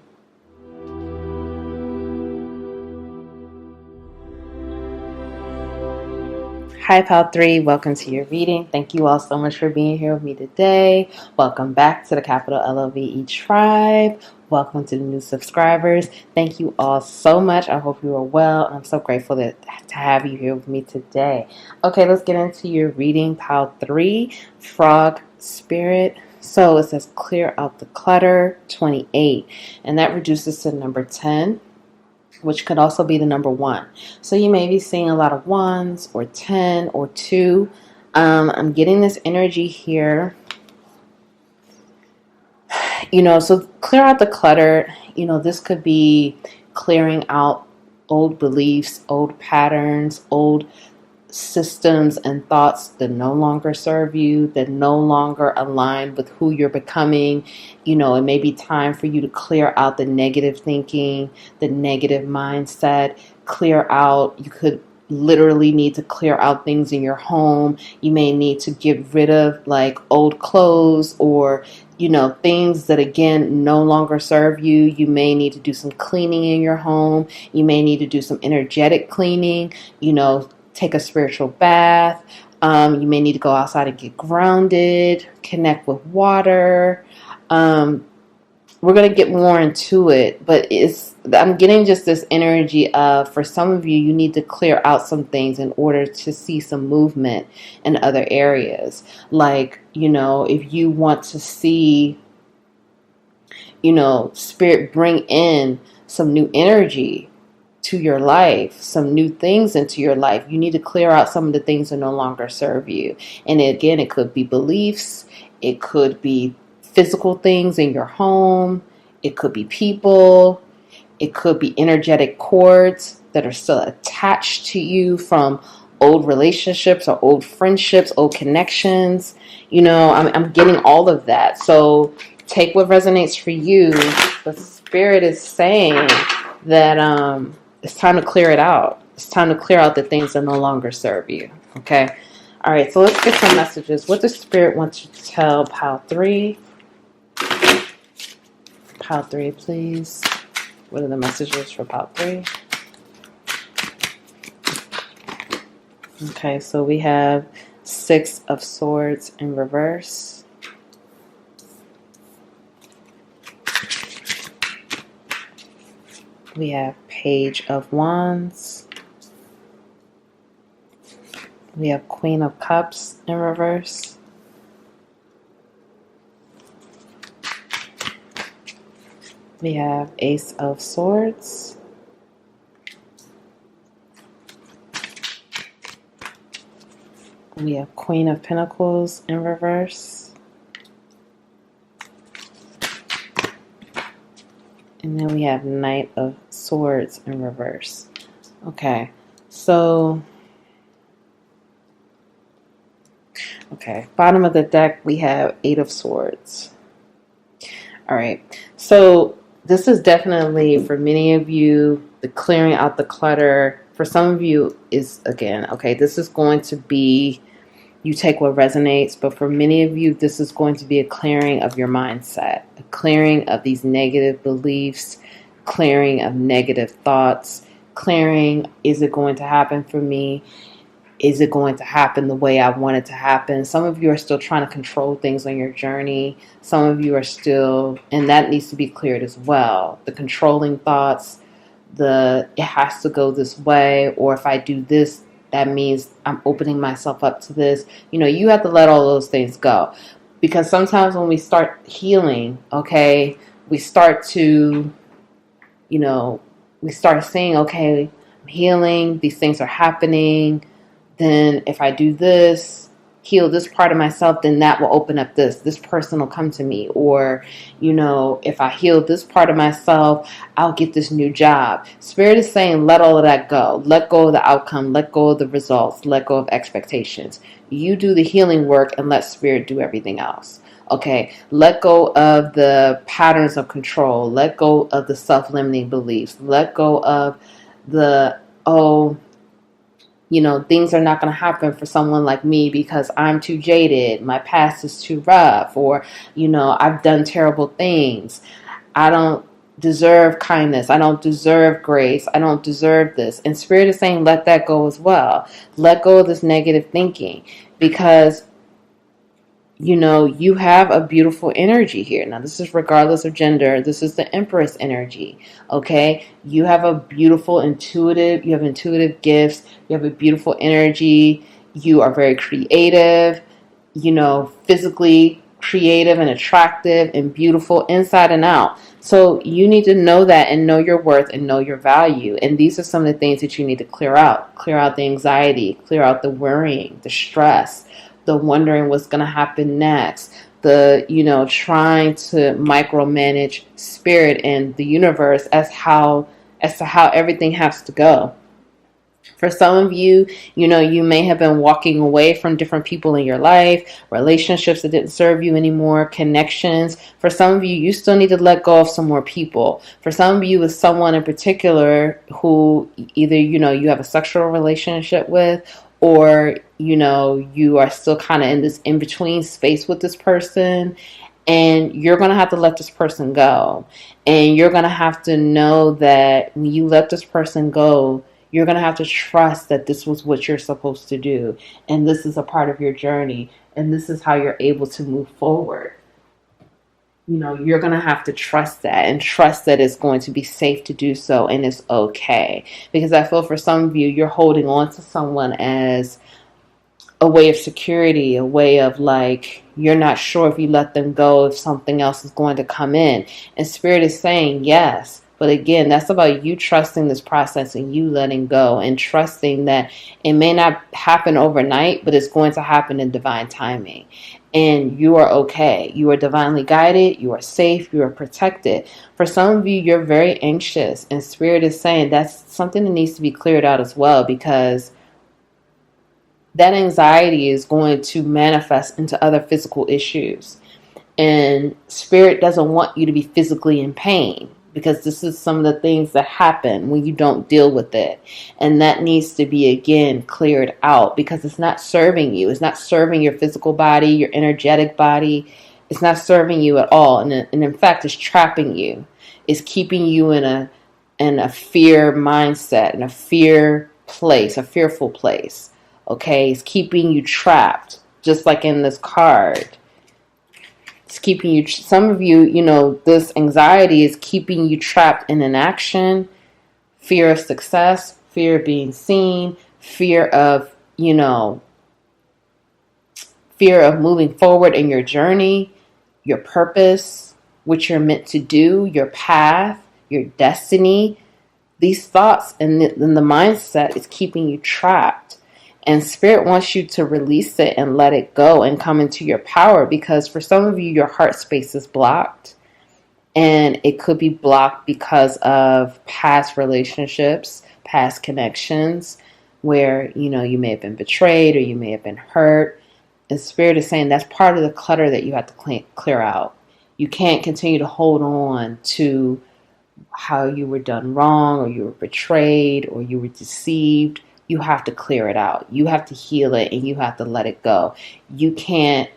Hi, Pal 3. Welcome to your reading. Thank you all so much for being here with me today. Welcome back to the Capital LOVE Tribe. Welcome to the new subscribers. Thank you all so much. I hope you are well, and I'm so grateful to have you here with me today. Okay, let's get into your reading, Pal 3, Frog Spirit. So it says clear out the clutter, 28, and that reduces to number 10. Which could also be the number 1. So you may be seeing a lot of 1s or 10 or 2. I'm getting this energy here. So clear out the clutter. This could be clearing out old beliefs, old patterns, old systems and thoughts that no longer serve you, that no longer align with who you're becoming. It may be time for you to clear out the negative thinking, the negative mindset, clear out. You could literally need to clear out things in your home. You may need to get rid of like old clothes or things that again no longer serve you. You may need to do some cleaning in your home. You may need to do some energetic cleaning, take a spiritual bath. You may need to go outside and get grounded, connect with water. We're going to get more into it, but I'm getting just this energy of, for some of you, you need to clear out some things in order to see some movement in other areas. Like, if you want to see Spirit bring in some new energy to your life, some new things into your life. You need to clear out some of the things that no longer serve you. And again, it could be beliefs, it could be physical things in your home, it could be people, it could be energetic cords that are still attached to you from old relationships or old friendships, old connections. I'm getting all of that. So take what resonates for you. The Spirit is saying that it's time to clear it out. It's time to clear out the things that no longer serve you. Okay? All right, so let's get some messages. What does Spirit want you to tell Pile 3? Pile 3, please. What are the messages for Pile 3? Okay, so we have 6 of Swords in reverse. We have Page of Wands. We have Queen of Cups in reverse. We have Ace of Swords. We have Queen of Pentacles in reverse. And then we have Knight of Swords in reverse. Okay, so... Okay, bottom of the deck, we have 8 of Swords. All right, so this is definitely, for many of you, the clearing out the clutter. For some of you is, again, okay, this is going to be, you take what resonates, but for many of you, this is going to be a clearing of your mindset, a clearing of these negative beliefs, clearing of negative thoughts, clearing, is it going to happen for me? Is it going to happen the way I want it to happen? Some of you are still trying to control things on your journey. Some of you are still, and that needs to be cleared as well. The controlling thoughts, it has to go this way, or if I do this, that means I'm opening myself up to this. You have to let all those things go. Because sometimes when we start healing, okay, we start to, we start saying, okay, I'm healing, these things are happening. Then if I do this, heal this part of myself, then that will open up this person will come to me. Or, if I heal this part of myself, I'll get this new job. Spirit is saying, let all of that go. Let go of the outcome. Let go of the results. Let go of expectations. You do the healing work and let Spirit do everything else. Okay, let go of the patterns of control. Let go of the self-limiting beliefs. Let go of the, things are not going to happen for someone like me because I'm too jaded. My past is too rough. Or, I've done terrible things. I don't deserve kindness. I don't deserve grace. I don't deserve this. And Spirit is saying, let that go as well. Let go of this negative thinking because, you have a beautiful energy here. Now, this is regardless of gender. This is the Empress energy. Okay. You have a beautiful intuitive gifts. You have a beautiful energy. You are very creative, physically creative and attractive and beautiful inside and out. So you need to know that and know your worth and know your value. And these are some of the things that you need to clear out. Clear out the anxiety, clear out the worrying, the stress, the wondering what's going to happen next, the, trying to micromanage Spirit and the universe as to how everything has to go. For some of you, you may have been walking away from different people in your life, relationships that didn't serve you anymore, connections. For some of you, you still need to let go of some more people. For some of you, it's someone in particular who either, you have a sexual relationship with, or, you are still kind of in this in-between space with this person, and you're going to have to let this person go. And you're going to have to know that when you let this person go, you're going to have to trust that this was what you're supposed to do. And this is a part of your journey. And this is how you're able to move forward. You're going to have to trust that and trust that it's going to be safe to do so and it's okay. Because I feel for some of you, you're holding on to someone as, a way of security, a way of like, you're not sure if you let them go, if something else is going to come in. And Spirit is saying yes. But again, that's about you trusting this process and you letting go and trusting that it may not happen overnight, but it's going to happen in divine timing. And you are okay. You are divinely guided. You are safe. You are protected. For some of you, you're very anxious. And Spirit is saying that's something that needs to be cleared out as well, because that anxiety is going to manifest into other physical issues. And Spirit doesn't want you to be physically in pain, because this is some of the things that happen when you don't deal with it. And that needs to be, again, cleared out, because it's not serving you. It's not serving your physical body, your energetic body. It's not serving you at all. And in fact, it's trapping you. It's keeping you in a fear mindset, in a fear place, a fearful place. Okay, it's keeping you trapped, just like in this card. It's keeping you, some of you, this anxiety is keeping you trapped in inaction, fear of success, fear of being seen, fear of moving forward in your journey, your purpose, what you're meant to do, your path, your destiny. These thoughts and the mindset is keeping you trapped. And Spirit wants you to release it and let it go and come into your power, because for some of you, your heart space is blocked. And it could be blocked because of past relationships, past connections, where, you may have been betrayed or you may have been hurt. And Spirit is saying that's part of the clutter that you have to clear out. You can't continue to hold on to how you were done wrong, or you were betrayed, or you were deceived. You have to clear it out. You have to heal it, and you have to let it go. You can't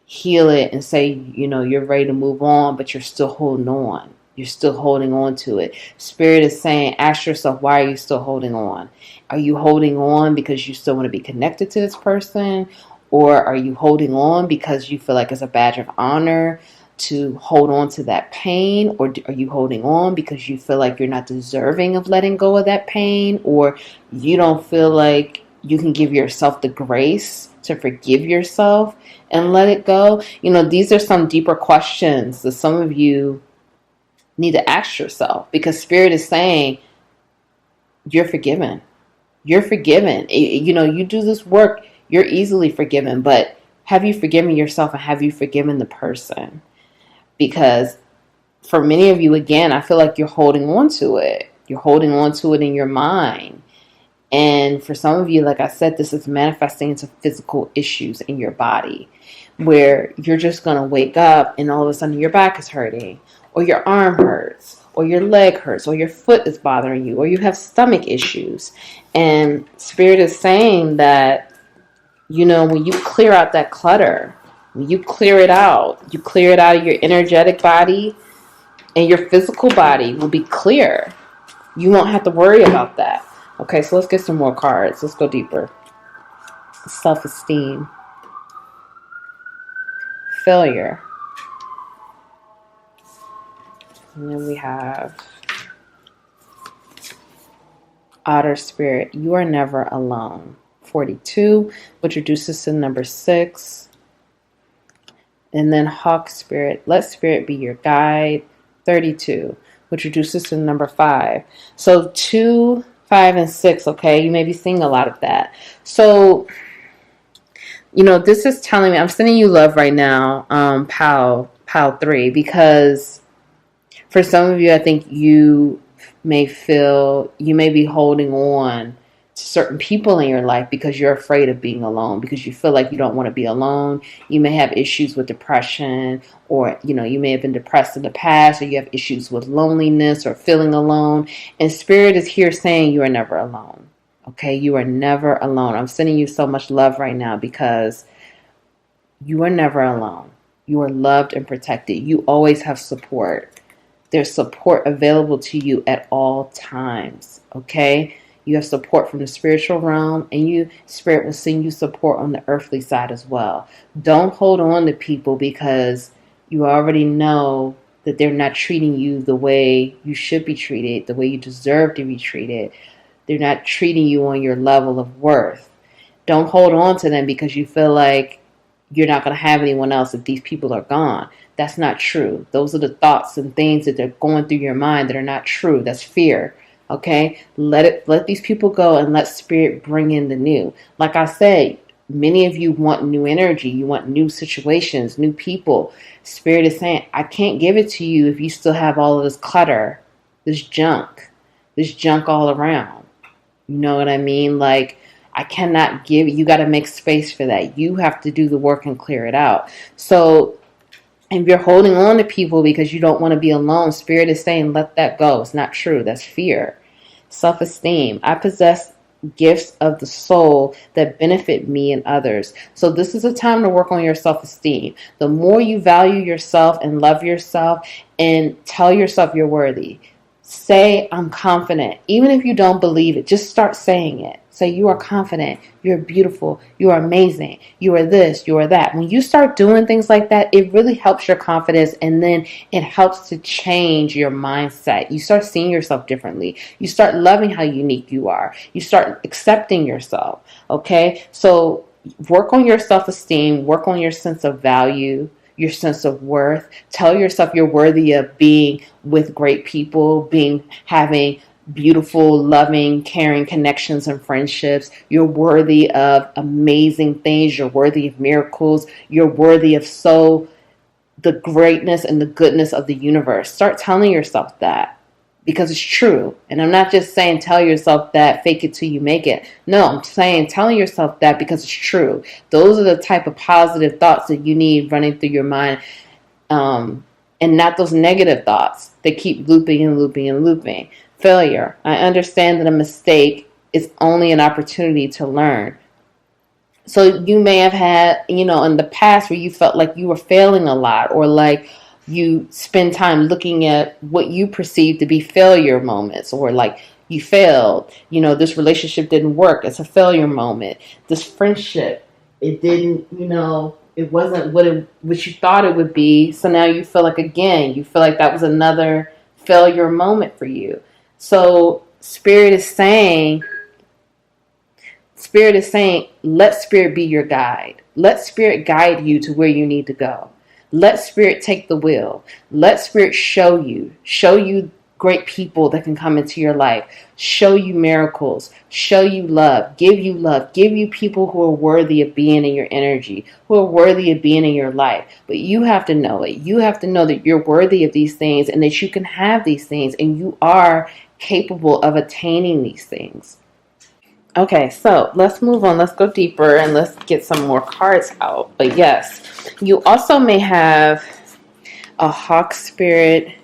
heal it and say, you're ready to move on, but you're still holding on. You're still holding on to it. Spirit is saying, ask yourself, why are you still holding on? Are you holding on because you still want to be connected to this person? Or are you holding on because you feel like it's a badge of honor to hold on to that pain? Or are you holding on because you feel like you're not deserving of letting go of that pain? Or you don't feel like you can give yourself the grace to forgive yourself and let it go? These are some deeper questions that some of you need to ask yourself, because Spirit is saying you're forgiven. You're forgiven. You do this work, you're easily forgiven, but have you forgiven yourself, and have you forgiven the person? Because for many of you, again, I feel like you're holding on to it. You're holding on to it in your mind. And for some of you, like I said, this is manifesting into physical issues in your body, where you're just going to wake up and all of a sudden your back is hurting, or your arm hurts, or your leg hurts, or your foot is bothering you, or you have stomach issues. And Spirit is saying that, when you clear out that clutter, when you clear it out of your energetic body, and your physical body will be clear. You won't have to worry about that. Okay, so let's get some more cards. Let's go deeper. Self-esteem. Failure. And then we have Otter Spirit. You are never alone. 42, which reduces to number 6. And then Hawk Spirit. Let Spirit be your guide. 32, which reduces to number 5. So 2, 5, and 6, okay? You may be seeing a lot of that. So, this is telling me, I'm sending you love right now, Pal 3, because for some of you, I think you may be holding on to certain people in your life because you're afraid of being alone, because you feel like you don't want to be alone. You may have issues with depression, or, you may have been depressed in the past, or you have issues with loneliness or feeling alone. And Spirit is here saying you are never alone. Okay, you are never alone. I'm sending you so much love right now, because you are never alone. You are loved and protected. You always have support. There's support available to you at all times. Okay, you have support from the spiritual realm, and Spirit will send you support on the earthly side as well. Don't hold on to people because you already know that they're not treating you the way you should be treated, the way you deserve to be treated. They're not treating you on your level of worth. Don't hold on to them because you feel like you're not going to have anyone else if these people are gone. That's not true. Those are the thoughts and things that are going through your mind that are not true. That's fear. Okay? Let these people go and let spirit bring in the new. Like I said, many of you want new energy. You want new situations, new people. Spirit is saying, I can't give it to you if you still have all of this clutter, this junk all around. You know what I mean? Like, I cannot give, you got to make space for that. You have to do the work and clear it out. So if you're holding on to people because you don't want to be alone, Spirit is saying, let that go. It's not true. That's fear. Self-esteem. I possess gifts of the soul that benefit me and others. So this is a time to work on your self-esteem. The more you value yourself and love yourself and tell yourself you're worthy. Say, I'm confident. Even if you don't believe it, just start saying it. Say, you are confident. You're beautiful. You are amazing. You are this. You are that. When you start doing things like that, it really helps your confidence, and then it helps to change your mindset. You start seeing yourself differently. You start loving how unique you are. You start accepting yourself. Okay? So work on your self-esteem. Work on your sense of value, your sense of worth. Tell yourself you're worthy of being with great people, having beautiful, loving, caring connections and friendships. You're worthy of amazing things. You're worthy of miracles. You're worthy of the greatness and the goodness of the universe. Start telling yourself that because it's true. And I'm not just saying tell yourself that, fake it till you make it. No, I'm saying telling yourself that because it's true. Those are the type of positive thoughts that you need running through your mind, and not those negative thoughts that keep looping and looping and looping. Failure. I understand that a mistake is only an opportunity to learn. So you may have had, in the past where you felt like you were failing a lot, or like you spend time looking at what you perceive to be failure moments, or like you failed, this relationship didn't work. It's a failure moment. This friendship, it didn't, it wasn't what you thought it would be. So now you feel like, again, you feel like that was another failure moment for you. So Spirit is saying, let Spirit be your guide. Let Spirit guide you to where you need to go. Let Spirit take the wheel. Let Spirit show you great people that can come into your life, show you miracles, show you love, give you people who are worthy of being in your energy, who are worthy of being in your life. But you have to know it. You have to know that you're worthy of these things and that you can have these things and you are capable of attaining these things. Okay, so let's move on. Let's go deeper and let's get some more cards out. But yes, you also may have a hawk spirit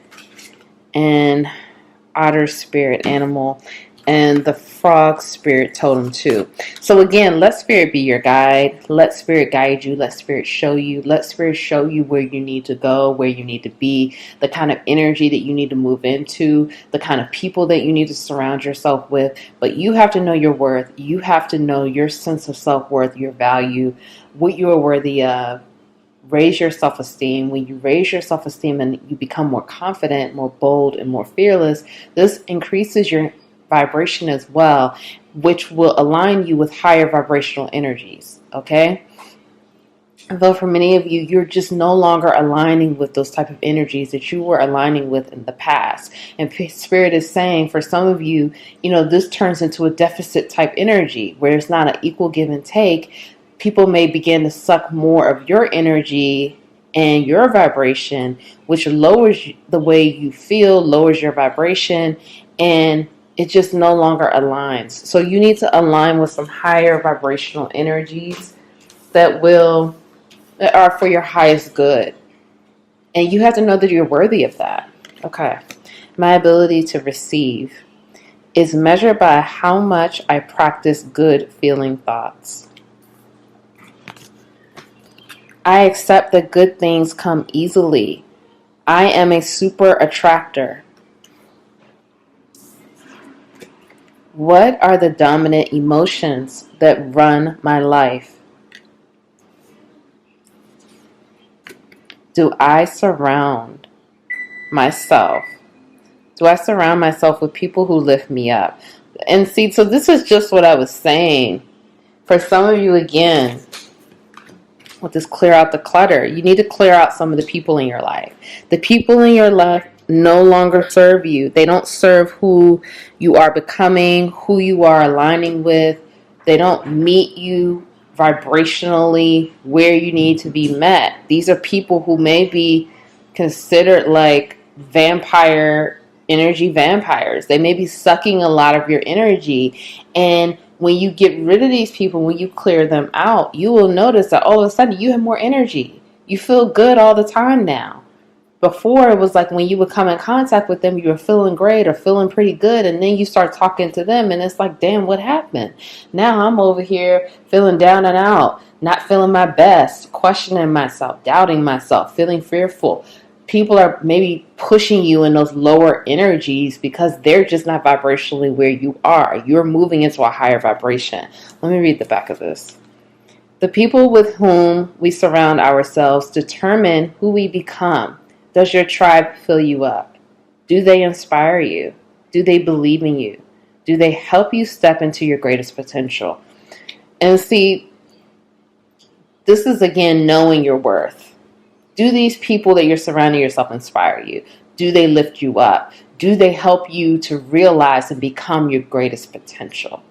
and otter spirit animal and the frog spirit totem too. So again, let Spirit be your guide. Let Spirit guide you. Let Spirit show you. Let Spirit show you where you need to go, where you need to be, the kind of energy that you need to move into, the kind of people that you need to surround yourself with. But you have to know your worth. You have to know your sense of self-worth, your value, what you are worthy of. Raise your self-esteem. When you raise your self-esteem and you become more confident, more bold, and more fearless, this increases your vibration as well, which will align you with higher vibrational energies. Okay? Though for many of you, you're just no longer aligning with those type of energies that you were aligning with in the past. And Spirit is saying for some of you, this turns into a deficit type energy where it's not an equal give and take. People may begin to suck more of your energy and your vibration, which lowers the way you feel, lowers your vibration, and it just no longer aligns. So you need to align with some higher vibrational energies that are for your highest good. And you have to know that you're worthy of that. Okay. My ability to receive is measured by how much I practice good feeling thoughts. I accept that good things come easily. I am a super attractor. What are the dominant emotions that run my life? Do I surround myself with people who lift me up? And see, so this is just what I was saying. For some of you, again, with this clear out the clutter, you need to clear out some of the people in your life. The people in your life no longer serve you. They don't serve who you are becoming, who you are aligning with. They don't meet you vibrationally where you need to be met. These are people who may be considered like vampire energy vampires. They may be sucking a lot of your energy. And when you get rid of these people, when you clear them out, you will notice that all of a sudden you have more energy. You feel good all the time now. Before, it was like when you would come in contact with them, you were feeling great or feeling pretty good, and then you start talking to them, and it's like, damn, what happened? Now I'm over here feeling down and out, not feeling my best, questioning myself, doubting myself, feeling fearful. People are maybe pushing you in those lower energies because they're just not vibrationally where you are. You're moving into a higher vibration. Let me read the back of this. The people with whom we surround ourselves determine who we become. Does your tribe fill you up? Do they inspire you? Do they believe in you? Do they help you step into your greatest potential? And see, this is again knowing your worth. Do these people that you're surrounding yourself inspire you? Do they lift you up? Do they help you to realize and become your greatest potential?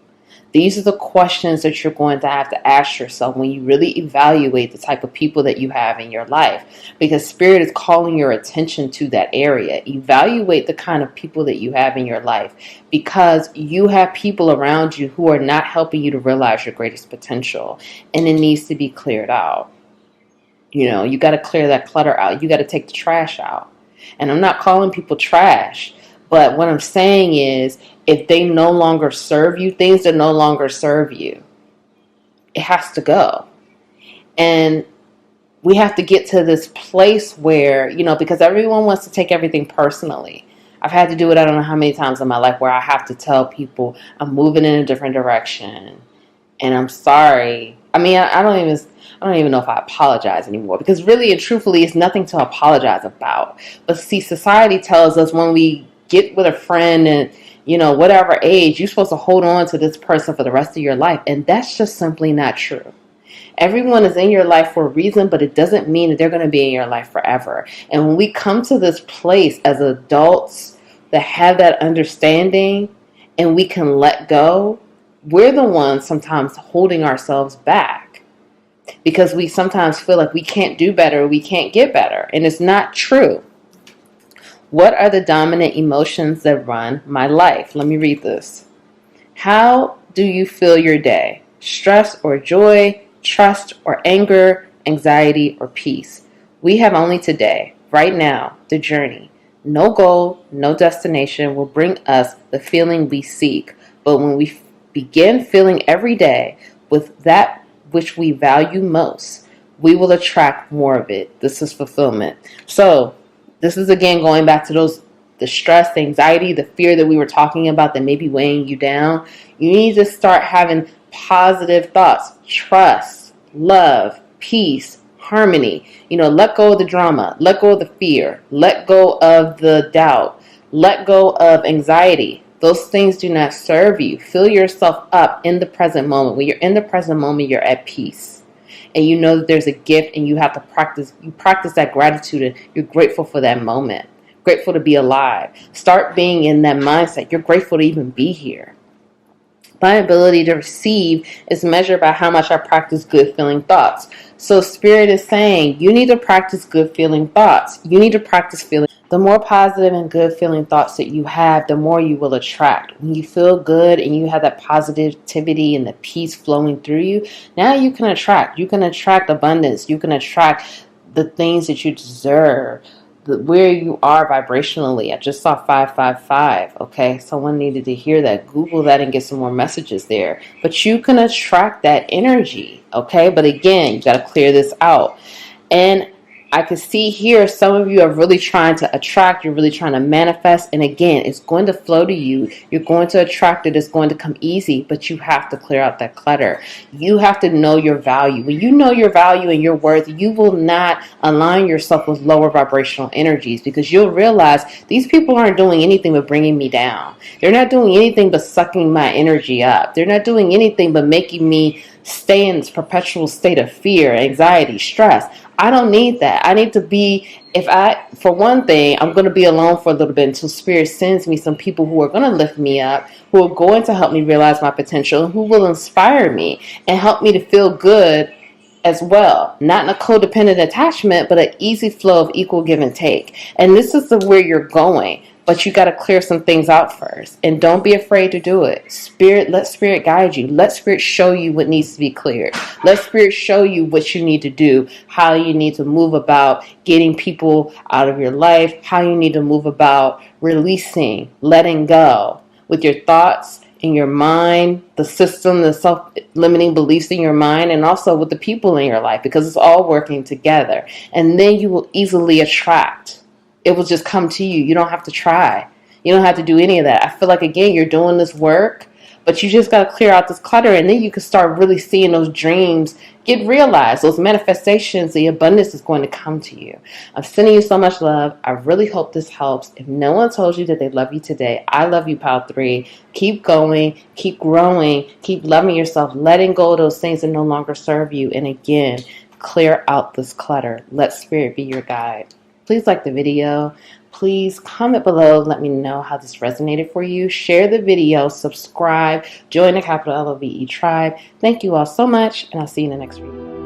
These are the questions that you're going to have to ask yourself when you really evaluate the type of people that you have in your life, because Spirit is calling your attention to that area. Evaluate the kind of people that you have in your life, because you have people around you who are not helping you to realize your greatest potential, and it needs to be cleared out. You know, you got to clear that clutter out. You got to take the trash out. And I'm not calling people trash, but what I'm saying is, if they no longer serve you, things that no longer serve you, it has to go. And we have to get to this place where, you know, because everyone wants to take everything personally. I've had to do it, I don't know how many times in my life, where I have to tell people I'm moving in a different direction and I'm sorry. I mean, I don't even know if I apologize anymore, because really and truthfully, it's nothing to apologize about. But see, society tells us when we get with a friend and, you know, whatever age, you're supposed to hold on to this person for the rest of your life. And that's just simply not true. Everyone is in your life for a reason, but it doesn't mean that they're going to be in your life forever. And when we come to this place as adults that have that understanding and we can let go, we're the ones sometimes holding ourselves back, because we sometimes feel like we can't do better, we can't get better. And it's not true. What are the dominant emotions that run my life? Let me read this. How do you feel your day? Stress or joy, trust or anger, anxiety or peace? We have only today, right now, the journey. No goal, no destination will bring us the feeling we seek. But when we begin feeling every day with that which we value most, we will attract more of it. This is fulfillment. So this is again going back to the stress, the anxiety, the fear that we were talking about that may be weighing you down. You need to start having positive thoughts, trust, love, peace, harmony. You know, let go of the drama, let go of the fear, let go of the doubt, let go of anxiety. Those things do not serve you. Fill yourself up in the present moment. When you're in the present moment, you're at peace. And you know that there's a gift, and you have to practice. You practice that gratitude, and you're grateful for that moment. Grateful to be alive. Start being in that mindset. You're grateful to even be here. My ability to receive is measured by how much I practice good feeling thoughts. So Spirit is saying you need to practice good feeling thoughts. You need to practice feeling. The more positive and good feeling thoughts that you have, the more you will attract. When you feel good and you have that positivity and the peace flowing through you, now you can attract. You can attract abundance. You can attract the things that you deserve. Where you are vibrationally. I just saw 555. Okay, someone needed to hear that. Google that and get some more messages there. But you can attract that energy. Okay, but again, you got to clear this out. And I can see here some of you are really trying to attract. You're really trying to manifest. And again, it's going to flow to you. You're going to attract it. It's going to come easy. But you have to clear out that clutter. You have to know your value. When you know your value and your worth, you will not align yourself with lower vibrational energies, because you'll realize these people aren't doing anything but bringing me down. They're not doing anything but sucking my energy up. They're not doing anything but making me stay in this perpetual state of fear, anxiety, stress. I don't need that. I need to be, for one thing, I'm going to be alone for a little bit until Spirit sends me some people who are going to lift me up, who are going to help me realize my potential, who will inspire me and help me to feel good as well. Not in a codependent attachment, but an easy flow of equal give and take. And this is where you're going. But you got to clear some things out first. And don't be afraid to do it. Let Spirit guide you. Let Spirit show you what needs to be cleared. Let Spirit show you what you need to do, how you need to move about getting people out of your life, how you need to move about releasing, letting go with your thoughts in your mind, the system, the self-limiting beliefs in your mind, and also with the people in your life, because it's all working together. And then you will easily attract. It will just come to you. You don't have to try. You don't have to do any of that. I feel like, again, you're doing this work, but you just got to clear out this clutter, and then you can start really seeing those dreams get realized. Those manifestations, the abundance is going to come to you. I'm sending you so much love. I really hope this helps. If no one told you that they love you today, I love you, Pal 3. Keep going, keep growing, keep loving yourself, letting go of those things that no longer serve you. And again, clear out this clutter. Let Spirit be your guide. Please like the video. Please comment below. Let me know how this resonated for you. Share the video. Subscribe. Join the capital LOVE tribe. Thank you all so much, and I'll see you in the next video.